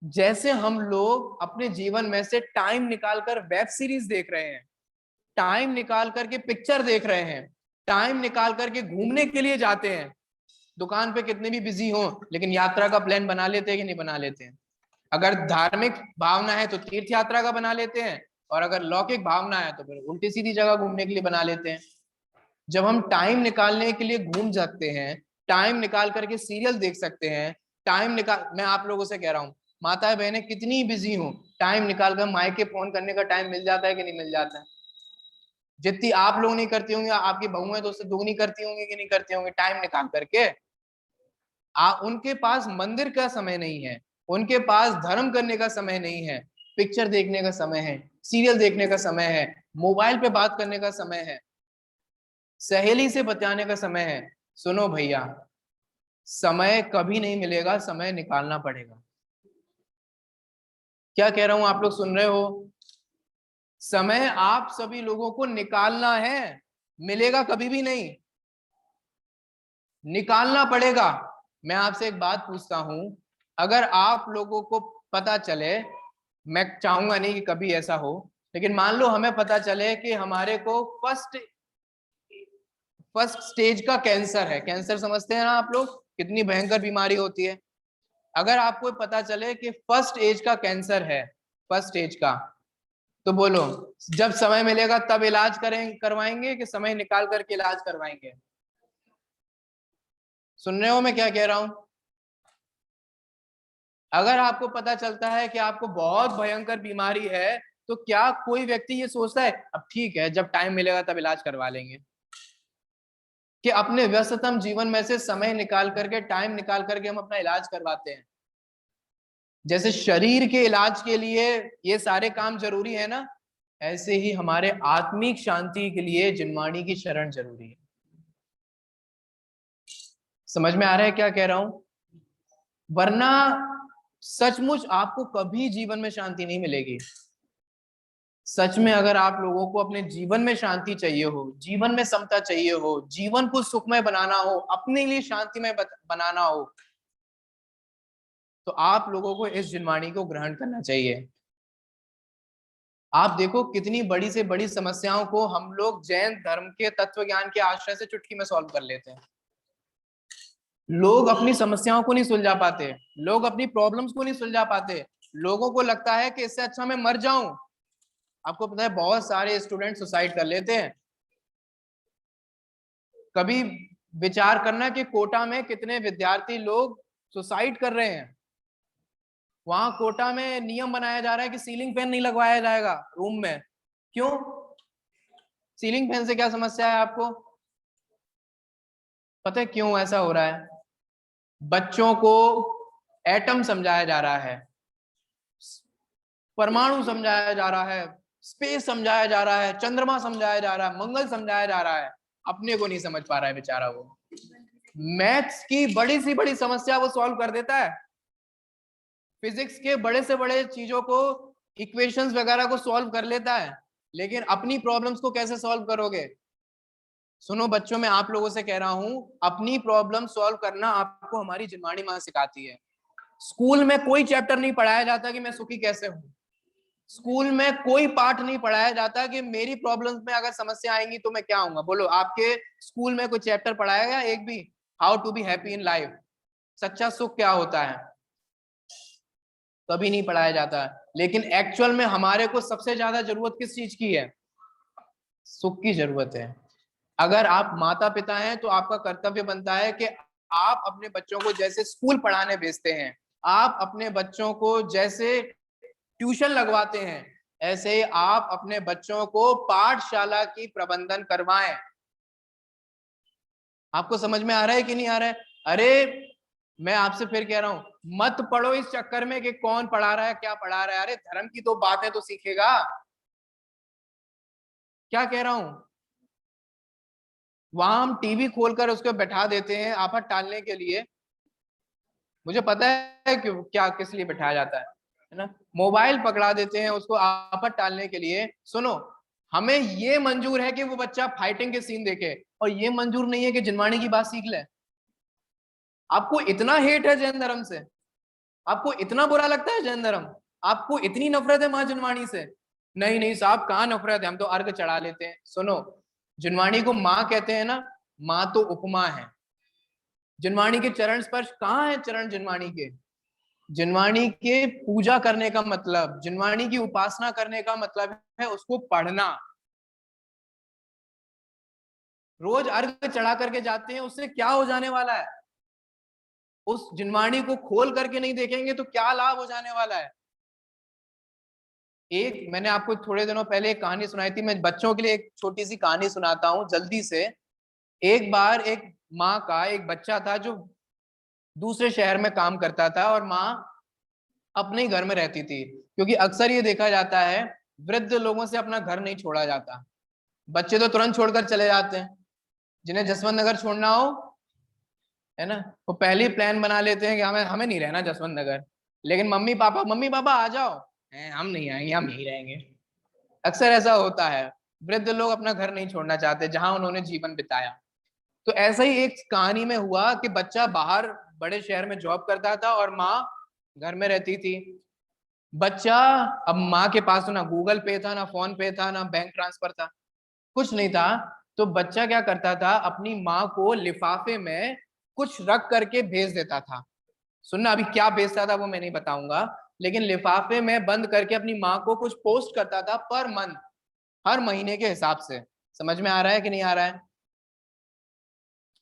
जैसे हम लोग अपने जीवन में से टाइम निकालकर वेब सीरीज देख रहे हैं, टाइम निकाल करके पिक्चर देख रहे हैं, टाइम निकाल करके घूमने के लिए जाते हैं, दुकान पे कितने भी बिजी हो लेकिन यात्रा का प्लान बना लेते हैं कि नहीं बना लेते हैं? अगर धार्मिक भावना है तो तीर्थ यात्रा का बना लेते हैं, और अगर लौकिक भावना है तो फिर उल्टी सीधी जगह घूमने के लिए बना लेते हैं। जब हम टाइम निकालने के लिए घूम सकते हैं, टाइम निकाल करके सीरियल देख सकते हैं, टाइम निकाल, मैं आप लोगों से कह रहा हूँ, माताएं बहनें कितनी बिजी हो, टाइम निकाल कर मायके फोन करने का टाइम मिल जाता है कि नहीं मिल जाता है? जितनी आप लोग नहीं करती होंगे, आपकी बहुएं तो उससे दुगनी करती होंगी कि नहीं करती होंगी टाइम निकाल करके? उनके पास मंदिर का समय नहीं है, उनके पास धर्म करने का समय नहीं है, पिक्चर देखने का समय है, सीरियल देखने का समय है, मोबाइल पे बात करने का समय है, सहेली से बतियाने का समय है। सुनो भैया, समय कभी नहीं मिलेगा, समय निकालना पड़ेगा। क्या कह रहा हूं, आप लोग सुन रहे हो? समय आप सभी लोगों को निकालना है, मिलेगा कभी भी नहीं, निकालना पड़ेगा। मैं आपसे एक बात पूछता हूं, अगर आप लोगों को पता चले, मैं चाहूंगा नहीं कि कभी ऐसा हो, लेकिन मान लो हमें पता चले कि हमारे को फर्स्ट स्टेज का कैंसर है, कैंसर समझते हैं ना आप लोग, कितनी भयंकर बीमारी होती है। अगर आपको पता चले कि फर्स्ट एज का कैंसर है, फर्स्ट एज का, तो बोलो, जब समय मिलेगा तब इलाज करवाएंगे कि समय निकाल करके इलाज करवाएंगे? सुन रहे हो मैं क्या कह रहा हूं? अगर आपको पता चलता है कि आपको बहुत भयंकर बीमारी है, तो क्या कोई व्यक्ति ये सोचता है अब ठीक है जब टाइम मिलेगा तब इलाज करवा लेंगे? कि अपने व्यस्ततम जीवन में से समय निकाल करके, टाइम निकाल करके हम अपना इलाज करवाते हैं? जैसे शरीर के इलाज के लिए ये सारे काम जरूरी है ना, ऐसे ही हमारे आत्मिक शांति के लिए जिनवाणी की शरण जरूरी है। समझ में आ रहा है क्या कह रहा हूं? वरना सचमुच आपको कभी जीवन में शांति नहीं मिलेगी। सच में अगर आप लोगों को अपने जीवन में शांति चाहिए हो, जीवन में समता चाहिए हो, जीवन को सुखमय बनाना हो, अपने लिए शांतिमय बनाना हो, तो आप लोगों को इस जिनवाणी को ग्रहण करना चाहिए। आप देखो कितनी बड़ी से बड़ी समस्याओं को हम लोग जैन धर्म के तत्व ज्ञान के आश्रय से चुटकी में सॉल्व कर लेते हैं। लोग अपनी समस्याओं को नहीं सुलझा पाते, लोग अपनी प्रॉब्लम्स को नहीं सुलझा पाते, लोगों को लगता है कि इससे अच्छा मैं मर जाऊं। आपको पता है बहुत सारे स्टूडेंट सुसाइड कर लेते हैं। कभी विचार करना कि कोटा में कितने विद्यार्थी लोग सुसाइड कर रहे हैं। वहां कोटा में नियम बनाया जा रहा है कि सीलिंग फैन नहीं लगवाया जाएगा रूम में। क्यों? सीलिंग फैन से क्या समस्या है आपको पता है क्यों ऐसा हो रहा है? बच्चों को एटम समझाया जा रहा है, परमाणु समझाया जा रहा है, स्पेस समझाया जा रहा है, चंद्रमा समझाया जा रहा है, मंगल समझाया जा रहा है। अपने को नहीं समझ पा रहा है बेचारा वो। मैथ्स की बड़ी सी बड़ी समस्या वो सॉल्व कर देता है, फिजिक्स के बड़े से बड़े चीजों को, इक्वेशंस वगैरह को सॉल्व कर लेता है, लेकिन अपनी प्रॉब्लम्स को कैसे सॉल्व करोगे? सुनो बच्चों, मैं आप लोगों से कह रहा हूं, अपनी प्रॉब्लम सॉल्व करना आपको हमारी जिनवाणी मां सिखाती है। स्कूल में कोई चैप्टर नहीं पढ़ाया जाता कि मैं सुखी कैसे हूं। स्कूल में कोई पाठ नहीं पढ़ाया जाता कि मेरी प्रॉब्लम्स में अगर समस्या आएंगी तो मैं क्या होऊंगा। बोलो, आपके स्कूल में कोई चैप्टर पढ़ाया गया एक भी? How to be happy in life, सच्चा सुख क्या होता है? कभी नहीं पढ़ाया जाता। लेकिन एक्चुअल में हमारे को सबसे ज्यादा जरूरत किस चीज की है? सुख की जरूरत है। अगर आप माता पिता हैं तो आपका कर्तव्य बनता है कि आप अपने बच्चों को जैसे स्कूल पढ़ाने भेजते हैं, आप अपने बच्चों को जैसे ट्यूशन लगवाते हैं, ऐसे ही आप अपने बच्चों को पाठशाला की प्रबंधन करवाएं। आपको समझ में आ रहा है कि नहीं आ रहा है? अरे मैं आपसे फिर कह रहा हूं, मत पढ़ो इस चक्कर में कि कौन पढ़ा रहा है क्या पढ़ा रहा है। अरे धर्म की तो बातें तो सीखेगा। क्या कह रहा हूं? वहां हम टीवी खोलकर उसको बैठा देते हैं आफत टालने के लिए। मुझे पता है क्यों, क्या किस लिए बैठाया जाता है ना? मोबाइल पकड़ा देते हैं उसको आफत टालने के लिए। सुनो, हमें ये मंजूर है कि वो बच्चा फाइटिंग के सीन देखे, और ये मंजूर नहीं है कि जिनवाणी की बात सीख ले। आपको इतना हेट है जैन धर्म से, आपको इतना बुरा लगता है जैन धर्म, आपको इतनी नफरत है मां जिनवाणी से। नहीं नहीं साहब, कहाँ नफरत है, हम तो अर्घ चढ़ा लेते हैं। सुनो, जिनवाणी को मां कहते हैं ना, मां तो उपमा है। जिनवाणी के चरण स्पर्श कहाँ है? चरण जिनवाणी के, जिनवाणी के पूजा करने का मतलब, जिनवाणी की उपासना करने का मतलब है उसको पढ़ना। रोज अर्घ चढ़ा करके जाते हैं, उससे क्या हो जाने वाला है? उस जिनवाणी को खोल करके नहीं देखेंगे तो क्या लाभ हो जाने वाला है? एक मैंने आपको थोड़े दिनों पहले एक कहानी सुनाई थी, मैं बच्चों के लिए एक छोटी सी कहानी सुनाता हूँ जल्दी से। एक बार एक माँ का एक बच्चा था जो दूसरे शहर में काम करता था, और माँ अपने ही घर में रहती थी, क्योंकि अक्सर ये देखा जाता है वृद्ध लोगों से अपना घर नहीं छोड़ा जाता। बच्चे तो तुरंत छोड़कर चले जाते हैं, जिन्हें जसवंत नगर छोड़ना हो, है ना, वो पहले ही प्लान बना लेते हैं कि हमें हमें नहीं रहना जसवंत नगर। लेकिन मम्मी पापा आ जाओ, हम नहीं आएंगे, हम यहीं रहेंगे। अक्सर ऐसा होता है, वृद्ध लोग अपना घर नहीं छोड़ना चाहते जहां उन्होंने जीवन बिताया। तो ऐसा ही एक कहानी में हुआ कि बच्चा बाहर बड़े शहर में जॉब करता था और माँ घर में रहती थी। बच्चा, अब माँ के पास तो ना गूगल पे था, ना फोन पे था, ना बैंक ट्रांसफर था, कुछ नहीं था। तो बच्चा क्या करता था, अपनी माँ को लिफाफे में कुछ रख करके भेज देता था। सुनना, अभी क्या भेजता था वो मैं नहीं बताऊंगा, लेकिन लिफाफे में बंद करके अपनी माँ को कुछ पोस्ट करता था पर मंथ, हर महीने के हिसाब से। समझ में आ रहा है कि नहीं आ रहा है?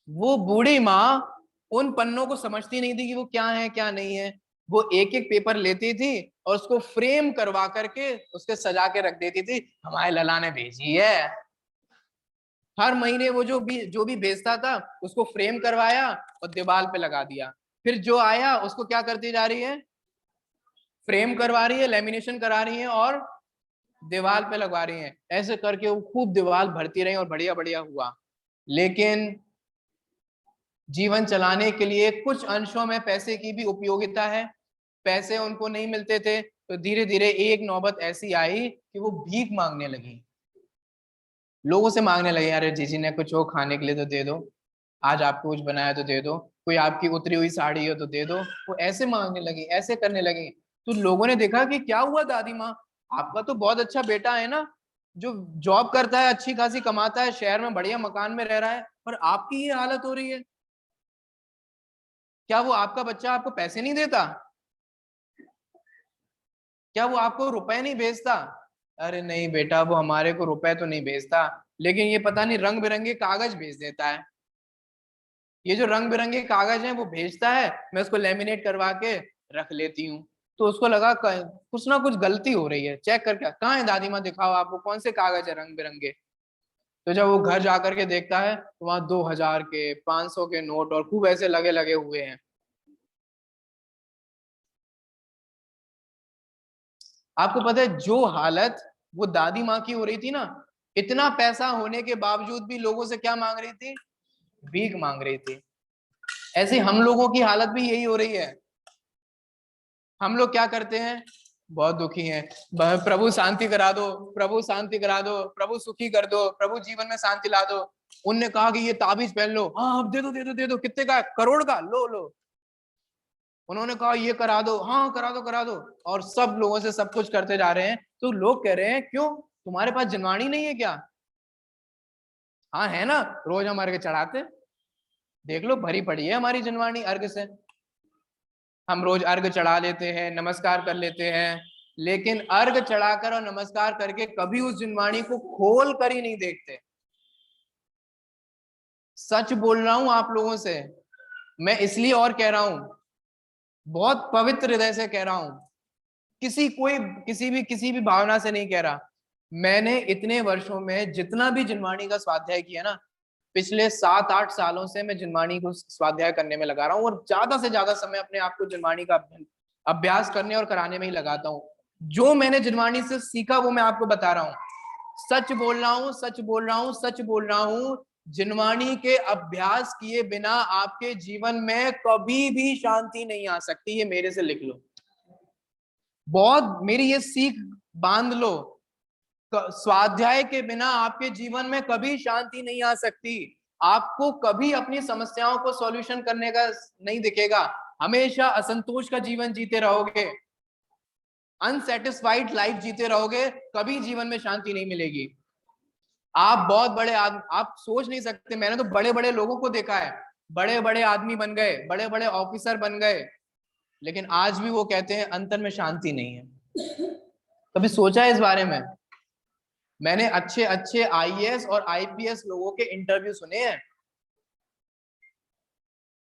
वो बूढ़ी माँ उन पन्नों को समझती नहीं थी कि वो क्या है क्या नहीं है। वो एक एक पेपर लेती थी और उसको फ्रेम करवा करके उसके सजा के रख देती थी, हमारे लला ने भेजी है। हर महीने वो जो भी भेजता था उसको फ्रेम करवाया और दीवार पे लगा दिया। फिर जो आया उसको क्या करती जा रही है? फ्रेम करवा रही है, लेमिनेशन करा रही है और दीवार पे लगवा रही है। ऐसे करके वो खूब दीवार भरती रही और बढ़िया बढ़िया हुआ। लेकिन जीवन चलाने के लिए कुछ अंशों में पैसे की भी उपयोगिता है। पैसे उनको नहीं मिलते थे तो धीरे धीरे एक नौबत ऐसी आई कि वो भीख मांगने लगी, लोगों से मांगने लगे, अरे जीजी ने कुछ हो खाने के लिए तो दे दो, आज आपको कुछ बनाया तो दे दो, कोई आपकी उतरी हुई साड़ी हो तो दे दो। वो ऐसे मांगने लगी, ऐसे करने लगी। तो लोगों ने देखा कि क्या हुआ दादी माँ, आपका तो बहुत अच्छा बेटा है ना, जो जॉब करता है, अच्छी खासी कमाता है, शहर में बढ़िया मकान में रह रहा है, पर आपकी ये हालत हो रही है। क्या वो आपका बच्चा आपको पैसे नहीं देता? क्या वो आपको रुपए नहीं भेजता? अरे नहीं बेटा, वो हमारे को रुपए तो नहीं भेजता, लेकिन ये पता नहीं रंग बिरंगे कागज भेज देता है। ये जो रंग बिरंगे कागज हैं वो भेजता है, मैं उसको लेमिनेट करवा के रख लेती हूँ। तो उसको लगा कुछ ना कुछ गलती हो रही है, चेक करके कहाँ है दादी माँ, दिखाओ आपको कौन से कागज है रंग बिरंगे। तो जब वो घर जा करके देखता है तो वहां 2000 के, 500 के नोट और खूब ऐसे लगे लगे हुए हैं। आपको पता है जो हालत वो दादी माँ की हो रही थी ना, इतना पैसा होने के बावजूद भी लोगों से क्या मांग रही थी? भीख मांग रही थी। ऐसे हम लोगों की हालत भी यही हो रही है। हम लोग क्या करते हैं? बहुत दुखी हैं, प्रभु शांति करा दो, प्रभु शांति करा दो, प्रभु सुखी कर दो, प्रभु जीवन में शांति ला दो। उनने कहा कि ये ताबीज पहन लो, हाँ अब दे दो दे दो दे दो, कितने का? करोड़ का, लो लो। उन्होंने कहा ये करा दो, हाँ करा दो करा दो, और सब लोगों से सब कुछ करते जा रहे हैं। तो लोग कह रहे हैं क्यों, तुम्हारे पास जनवाणी नहीं है क्या? हाँ है ना, रोज हम अर्घ चढ़ाते, देख लो भरी पड़ी है हमारी जनवाणी अर्घ से। हम रोज अर्घ चढ़ा लेते हैं, नमस्कार कर लेते हैं, लेकिन अर्घ चढ़ाकर और नमस्कार करके कभी उस जनवाणी को खोल कर ही नहीं देखते। सच बोल रहा हूं आप लोगों से, मैं इसलिए और कह रहा हूं, बहुत पवित्र हृदय से कह रहा हूं, किसी भी भावना से नहीं कह रहा। मैंने इतने वर्षों में जितना भी जिनवाणी का स्वाध्याय किया ना, पिछले 7-8 सालों से मैं जिनवाणी को स्वाध्याय करने में लगा रहा हूँ, और ज्यादा से ज्यादा समय अपने आप को जिनवाणी का अभ्यास करने और कराने में ही लगाता हूँ। जो मैंने जिनवाणी से सीखा वो मैं आपको बता रहा हूँ। सच बोल रहा हूँ, सच बोल रहा हूँ, सच बोल रहा हूँ। जिनवाणी के अभ्यास किए बिना आपके जीवन में कभी भी शांति नहीं आ सकती, ये मेरे से लिख लो। बहुत मेरी ये सीख बांध लो, स्वाध्याय के बिना आपके जीवन में कभी शांति नहीं आ सकती। आपको कभी अपनी समस्याओं को सॉल्यूशन करने का नहीं दिखेगा, हमेशा असंतोष का जीवन जीते रहोगे, अनसेटिस्फाइड लाइफ जीते रहोगे, कभी जीवन में शांति नहीं मिलेगी। आप बहुत बड़े आप सोच नहीं सकते, मैंने तो बड़े बड़े लोगों को देखा है, बड़े बड़े आदमी बन गए, बड़े बड़े ऑफिसर बन गए, लेकिन आज भी वो कहते हैं अंतर में शांति नहीं है। कभी सोचा है इस बारे में? मैंने अच्छे अच्छे आईएएस और आईपीएस लोगों के इंटरव्यू सुने हैं,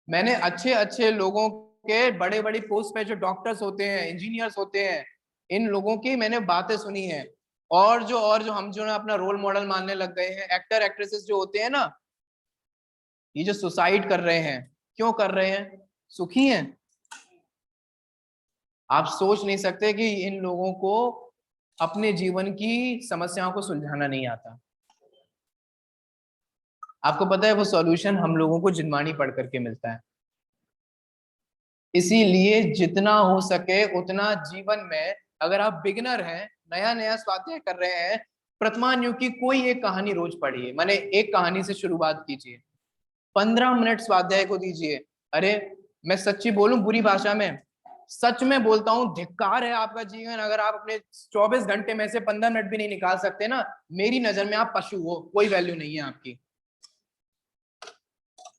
मैंने अच्छे अच्छे लोगों के बड़े बड़ी पोस्ट पे जो डॉक्टर्स होते हैं, इंजीनियर्स होते हैं, इन लोगों की मैंने बातें सुनी है। और जो हम जो ना अपना रोल मॉडल मानने लग गए हैं, एक्टर एक्ट्रेसेस जो होते हैं ना, ये जो सुसाइड कर रहे हैं, क्यों कर रहे हैं? सुखी हैं? आप सोच नहीं सकते कि इन लोगों को अपने जीवन की समस्याओं को सुलझाना नहीं आता। आपको पता है वो सॉल्यूशन हम लोगों को जिनवाणी पढ़ करके मिलता है। इसीलिए जितना हो सके उतना जीवन में, अगर आप बिगिनर हैं, नया नया स्वाध्याय कर रहे हैं, प्रथमान्यु की कोई एक कहानी रोज पढ़िए, माने एक कहानी से शुरुआत कीजिए, 15 मिनट स्वाध्याय को दीजिए। अरे मैं सच्ची बोलूं बुरी भाषा में, सच में बोलता हूं, धिक्कार है आपका जीवन अगर आप अपने 24 घंटे में से 15 मिनट भी नहीं निकाल सकते ना। मेरी नजर में आप पशु हो, कोई वैल्यू नहीं है आपकी।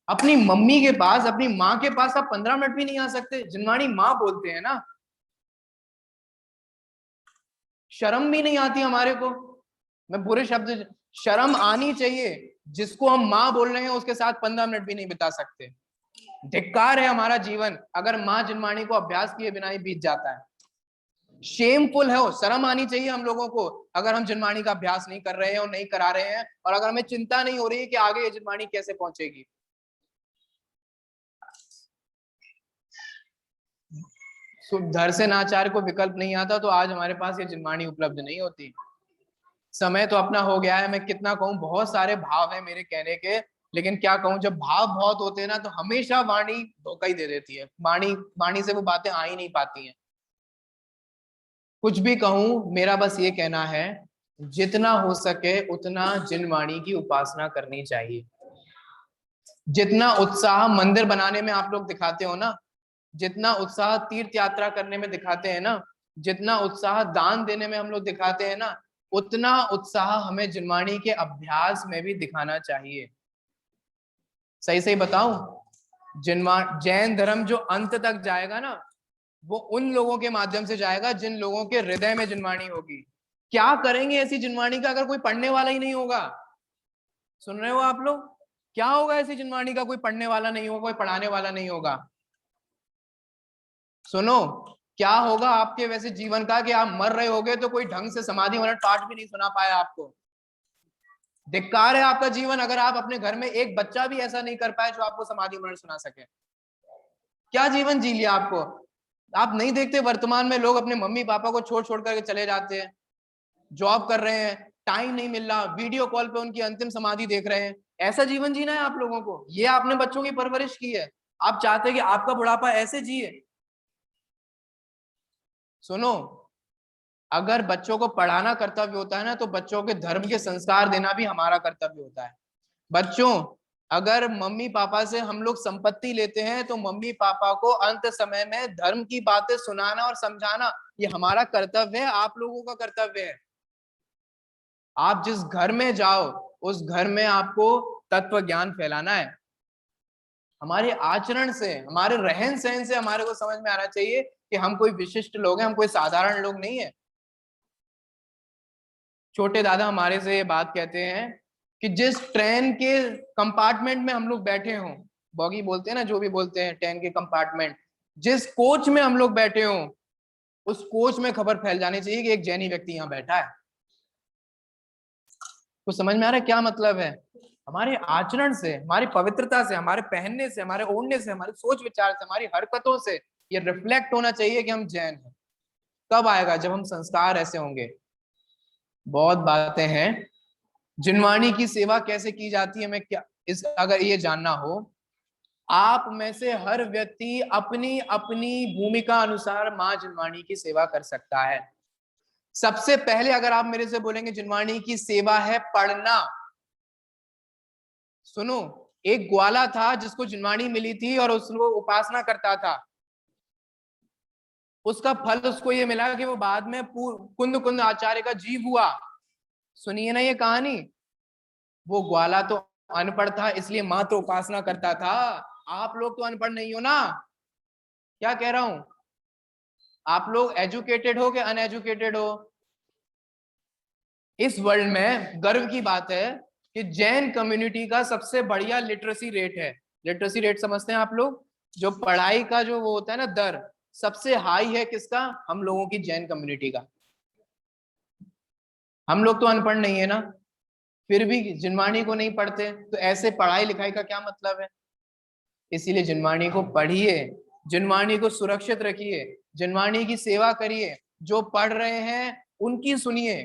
अपनी मम्मी के पास, अपनी माँ के पास आप 15 मिनट भी नहीं आ सकते, जिनवाणी माँ बोलते हैं ना, शर्म भी नहीं आती हमारे को। मैं बुरे शब्द, शर्म आनी चाहिए, जिसको हम माँ बोल रहे हैं उसके साथ 15 मिनट भी नहीं बिता सकते। धिक्कार है हमारा जीवन अगर माँ जिनवाणी को अभ्यास किए बिना ही बीत जाता है। शेमफुल है, वो शर्म आनी चाहिए हम लोगों को अगर हम जिनवाणी का अभ्यास नहीं कर रहे हैं और नहीं करा रहे हैं, और अगर हमें चिंता नहीं हो रही है कि आगे ये जिनवाणी कैसे पहुंचेगी। धर से नाचार को विकल्प नहीं आता तो आज हमारे पास ये जिनवाणी उपलब्ध नहीं होती। समय तो अपना हो गया है, मैं कितना कहूँ, बहुत सारे भाव है मेरे कहने के, लेकिन क्या कहूँ, जब भाव बहुत होते हैं ना तो हमेशा वाणी धोखा ही दे देती है। वाणी वाणी से वो बातें आ ही नहीं पाती हैं। कुछ भी कहूं, मेरा बस ये कहना है, जितना हो सके उतना जिनवाणी की उपासना करनी चाहिए। जितना उत्साह मंदिर बनाने में आप लोग दिखाते हो ना, जितना उत्साह तीर्थ यात्रा करने में दिखाते हैं ना, जितना उत्साह दान देने में हम लोग दिखाते हैं ना, उतना उत्साह हमें जिनवाणी के अभ्यास में भी दिखाना चाहिए। सही सही बताऊं, जैन धर्म जो अंत तक जाएगा ना, वो उन लोगों के माध्यम से जाएगा जिन लोगों के हृदय में जिनवाणी होगी। क्या करेंगे ऐसी जिनवाणी का अगर कोई पढ़ने वाला ही नहीं होगा? सुन रहे हो आप लोग? क्या होगा ऐसी जिनवाणी का? कोई पढ़ने वाला नहीं होगा, कोई पढ़ाने वाला नहीं होगा। सुनो, क्या होगा आपके वैसे जीवन का कि आप मर रहे होगे तो कोई ढंग से समाधि वाला पाठ भी नहीं सुना पाया आपको। धिक्कार है आपका जीवन अगर आप अपने घर में एक बच्चा भी ऐसा नहीं कर पाए जो आपको समाधि मरण सुना सके। क्या जीवन जी लिया आपको? आप नहीं देखते वर्तमान में लोग अपने मम्मी पापा को छोड़ छोड़ करके चले जाते हैं, जॉब कर रहे हैं, टाइम नहीं मिल रहा, वीडियो कॉल पे उनकी अंतिम समाधि देख रहे हैं। ऐसा जीवन जीना है आप लोगों को? ये आपने बच्चों की परवरिश की है, आप चाहते हैं कि आपका बुढ़ापा ऐसे जिए? सुनो, अगर बच्चों को पढ़ाना कर्तव्य होता है ना, तो बच्चों के धर्म के संस्कार देना भी हमारा कर्तव्य होता है। बच्चों, अगर मम्मी पापा से हम लोग संपत्ति लेते हैं तो मम्मी पापा को अंत समय में धर्म की बातें सुनाना और समझाना ये हमारा कर्तव्य है, आप लोगों का कर्तव्य है। आप जिस घर में जाओ उस घर में आपको तत्व ज्ञान फैलाना है। हमारे आचरण से, हमारे रहन सहन से हमारे को समझ में आना चाहिए कि हम कोई विशिष्ट लोग हैं, हम कोई साधारण लोग नहीं है। छोटे दादा हमारे से ये बात कहते हैं कि जिस ट्रेन के कंपार्टमेंट में हम लोग बैठे हों, बॉगी बोलते हैं ना, जो भी बोलते हैं, ट्रेन के कंपार्टमेंट, जिस कोच में हम लोग बैठे हों, उस कोच में खबर फैल जानी चाहिए कि एक जैनी व्यक्ति यहाँ बैठा है। कुछ समझ में आ रहा है क्या मतलब है? हमारे आचरण से, हमारी पवित्रता से, हमारे पहनने से, हमारे ओढ़ने से, हमारे सोच विचार से, हमारी हरकतों से ये रिफ्लेक्ट होना चाहिए कि हम जैन हैं। कब आएगा? जब हम संस्कार ऐसे होंगे। बहुत बातें हैं। जिनवाणी की सेवा कैसे की जाती है, मैं क्या इस अगर ये जानना हो, आप में से हर व्यक्ति अपनी अपनी भूमिका अनुसार मां जिनवाणी की सेवा कर सकता है। सबसे पहले अगर आप मेरे से बोलेंगे जिनवाणी की सेवा है पढ़ना। सुनो, एक ग्वाला था जिसको जिनवाणी मिली थी और उसको उपासना करता था। उसका फल उसको ये मिला कि वो बाद में कुंद कुंद आचार्य का जीव हुआ। सुनिए ना ये कहानी। वो ग्वाला तो अनपढ़ था इसलिए मात्र उपासना करता था। आप लोग तो अनपढ़ नहीं हो ना? क्या कह रहा हूं? आप लोग एजुकेटेड हो कि अनएजुकेटेड हो? इस वर्ल्ड में गर्व की बात है कि जैन कम्युनिटी का सबसे बढ़िया लिटरेसी रेट है। लिटरेसी रेट समझते हैं आप लोग? जो पढ़ाई का जो वो होता है ना दर, सबसे हाई है किसका? हम लोगों की जैन कम्युनिटी का। हम लोग तो अनपढ़ नहीं है ना, फिर भी जिनवाणी को नहीं पढ़ते, तो ऐसे पढ़ाई लिखाई का क्या मतलब है? इसीलिए जिनवाणी को पढ़िए, जिनवाणी को सुरक्षित रखिए, जिनवाणी की सेवा करिए। जो पढ़ रहे हैं उनकी सुनिए,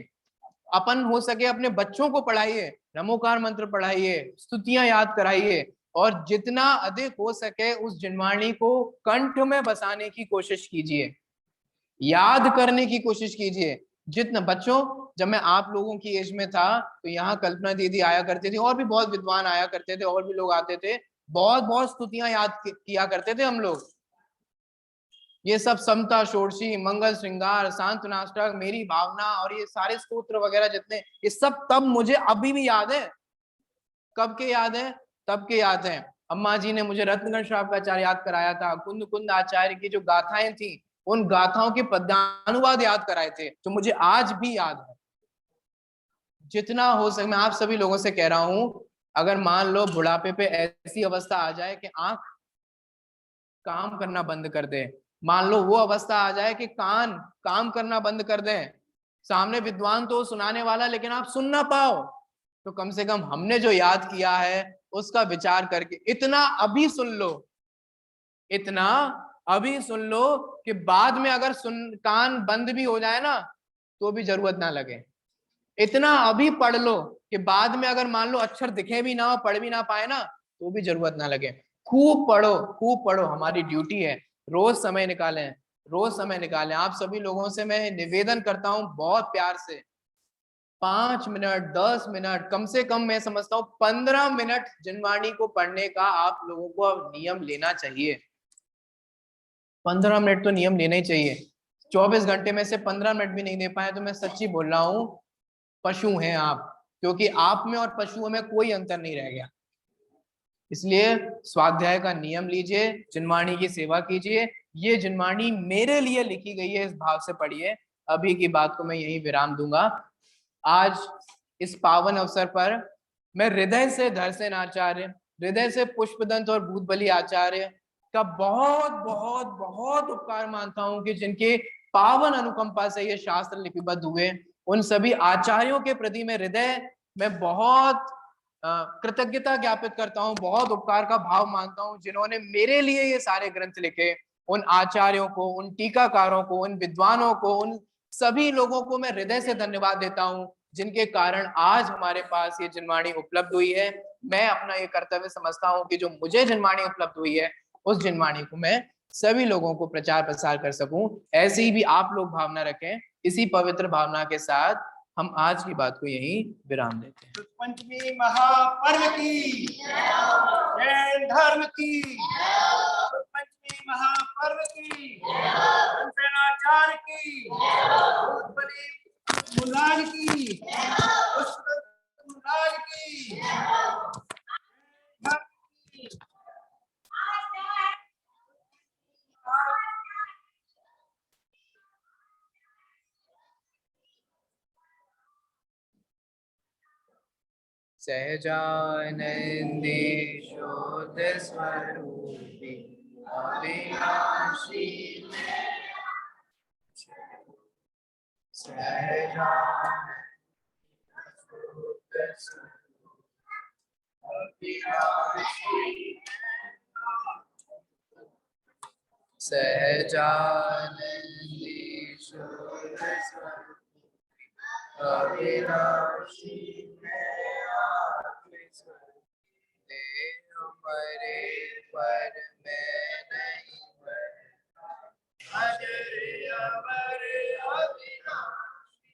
अपन हो सके अपने बच्चों को पढ़ाइए, नमोकार मंत्र पढ़ाइए, स्तुतियां याद कराइए, और जितना अधिक हो सके उस जिनवाणी को कंठ में बसाने की कोशिश कीजिए, याद करने की कोशिश कीजिए। जितना बच्चों, जब मैं आप लोगों की एज में था तो यहाँ कल्पना दीदी आया करती थी, और भी बहुत विद्वान आया करते थे, और भी लोग आते थे, बहुत बहुत स्तुतियां याद किया करते थे हम लोग। ये सब समता षोडशी, मंगल श्रृंगार, सांत्वनाष्टक, मेरी भावना और ये सारे स्तोत्र वगैरह जितने, ये सब तब मुझे अभी भी याद है। कब के याद है? तब के याद है। अम्मा जी ने मुझे रत्नगण श्रावकाचार्य याद कराया था, कुंद कुंद आचार्य की जो गाथाएं थी उन गाथाओं के पद्यानुवाद याद कराए थे, जो मुझे आज भी याद है। जितना हो सके मैं आप सभी लोगों से कह रहा हूं, अगर मान लो बुढ़ापे पे ऐसी अवस्था आ जाए कि आंख काम करना बंद कर दे, मान लो वो अवस्था आ जाए कि कान काम करना बंद कर दें, सामने विद्वान तो सुनाने वाला लेकिन आप सुन ना पाओ, तो कम से कम हमने जो याद किया है उसका विचार करके इतना अभी सुन लो, इतना अभी सुन लो कि बाद में अगर कान बंद भी हो जाए ना तो भी जरूरत ना लगे। इतना अभी पढ़ लो कि बाद में अगर मान लो अक्षर दिखे भी ना, पढ़ भी ना पाए ना, तो भी जरूरत ना लगे। खूब पढ़ो, खूब पढ़ो, हमारी ड्यूटी है। रोज समय निकालें, रोज समय निकालें। आप सभी लोगों से मैं निवेदन करता हूं बहुत प्यार से, 5 मिनट 10 मिनट कम से कम, मैं समझता हूँ 15 मिनट जिनवाणी को पढ़ने का आप लोगों को अब नियम लेना चाहिए। 15 मिनट तो नियम लेना ही चाहिए। 24 घंटे में से 15 मिनट भी नहीं दे पाए तो मैं सच्ची बोल रहा हूँ, पशु हैं आप, क्योंकि आप में और पशुओं में कोई अंतर नहीं रह गया। इसलिए स्वाध्याय का नियम लीजिए, जिनवाणी की सेवा कीजिए। ये जिनवाणी मेरे लिए लिखी गई है, इस भाव से पढ़िए। अभी की बात को मैं यही विराम दूंगा। आज इस पावन अवसर पर मैं हृदय से धरसेन आचार्य, हृदय से पुष्पदंत और भूतबली आचार्य का बहुत बहुत बहुत उपकार मानता हूं कि जिनके पावन अनुकंपा से ये शास्त्र लिपिबद्ध हुए। उन सभी आचार्यों के प्रति मैं हृदय में बहुत कृतज्ञता ज्ञापित करता हूं, बहुत उपकार का भाव मानता हूं, जिन्होंने मेरे लिए ये सारे ग्रंथ लिखे। उन आचार्यों को, उन टीकाकारों को, उन विद्वानों को, उन सभी लोगों को मैं हृदय से धन्यवाद देता हूं, जिनके कारण आज हमारे पास ये जिनवाणी उपलब्ध हुई है। मैं अपना ये कर्तव्य समझता हूं कि जो मुझे जिनवाणी उपलब्ध हुई है, उस जिनवाणी को मैं सभी लोगों को प्रचार प्रसार कर सकूं। ऐसे ही भी आप लोग भावना रखें। इसी पवित्र भावना के साथ हम आज की बात को यहीं विराम देते हैं। पंचमी महापर्व की जैन धर्म की, पंचमी महापर्व की, धनसेनाचार्य की, भूतबली मुलाज की, पुष्पदंत मुलाज की, सहजानंदी शोध स्वरूपी अविनाशी सहजानंदी शोध स्वरूपी अविनाशी मरे पर मैं नहीं मरता, अजर अमर अविनाशी।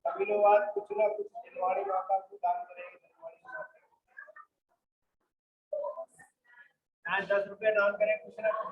सभी लोग आज कुछ ना कुछ जिनवाणी माता को दान करेंगे। जिनवाणी 10 रुपए दान करें, कुछ ना कुछ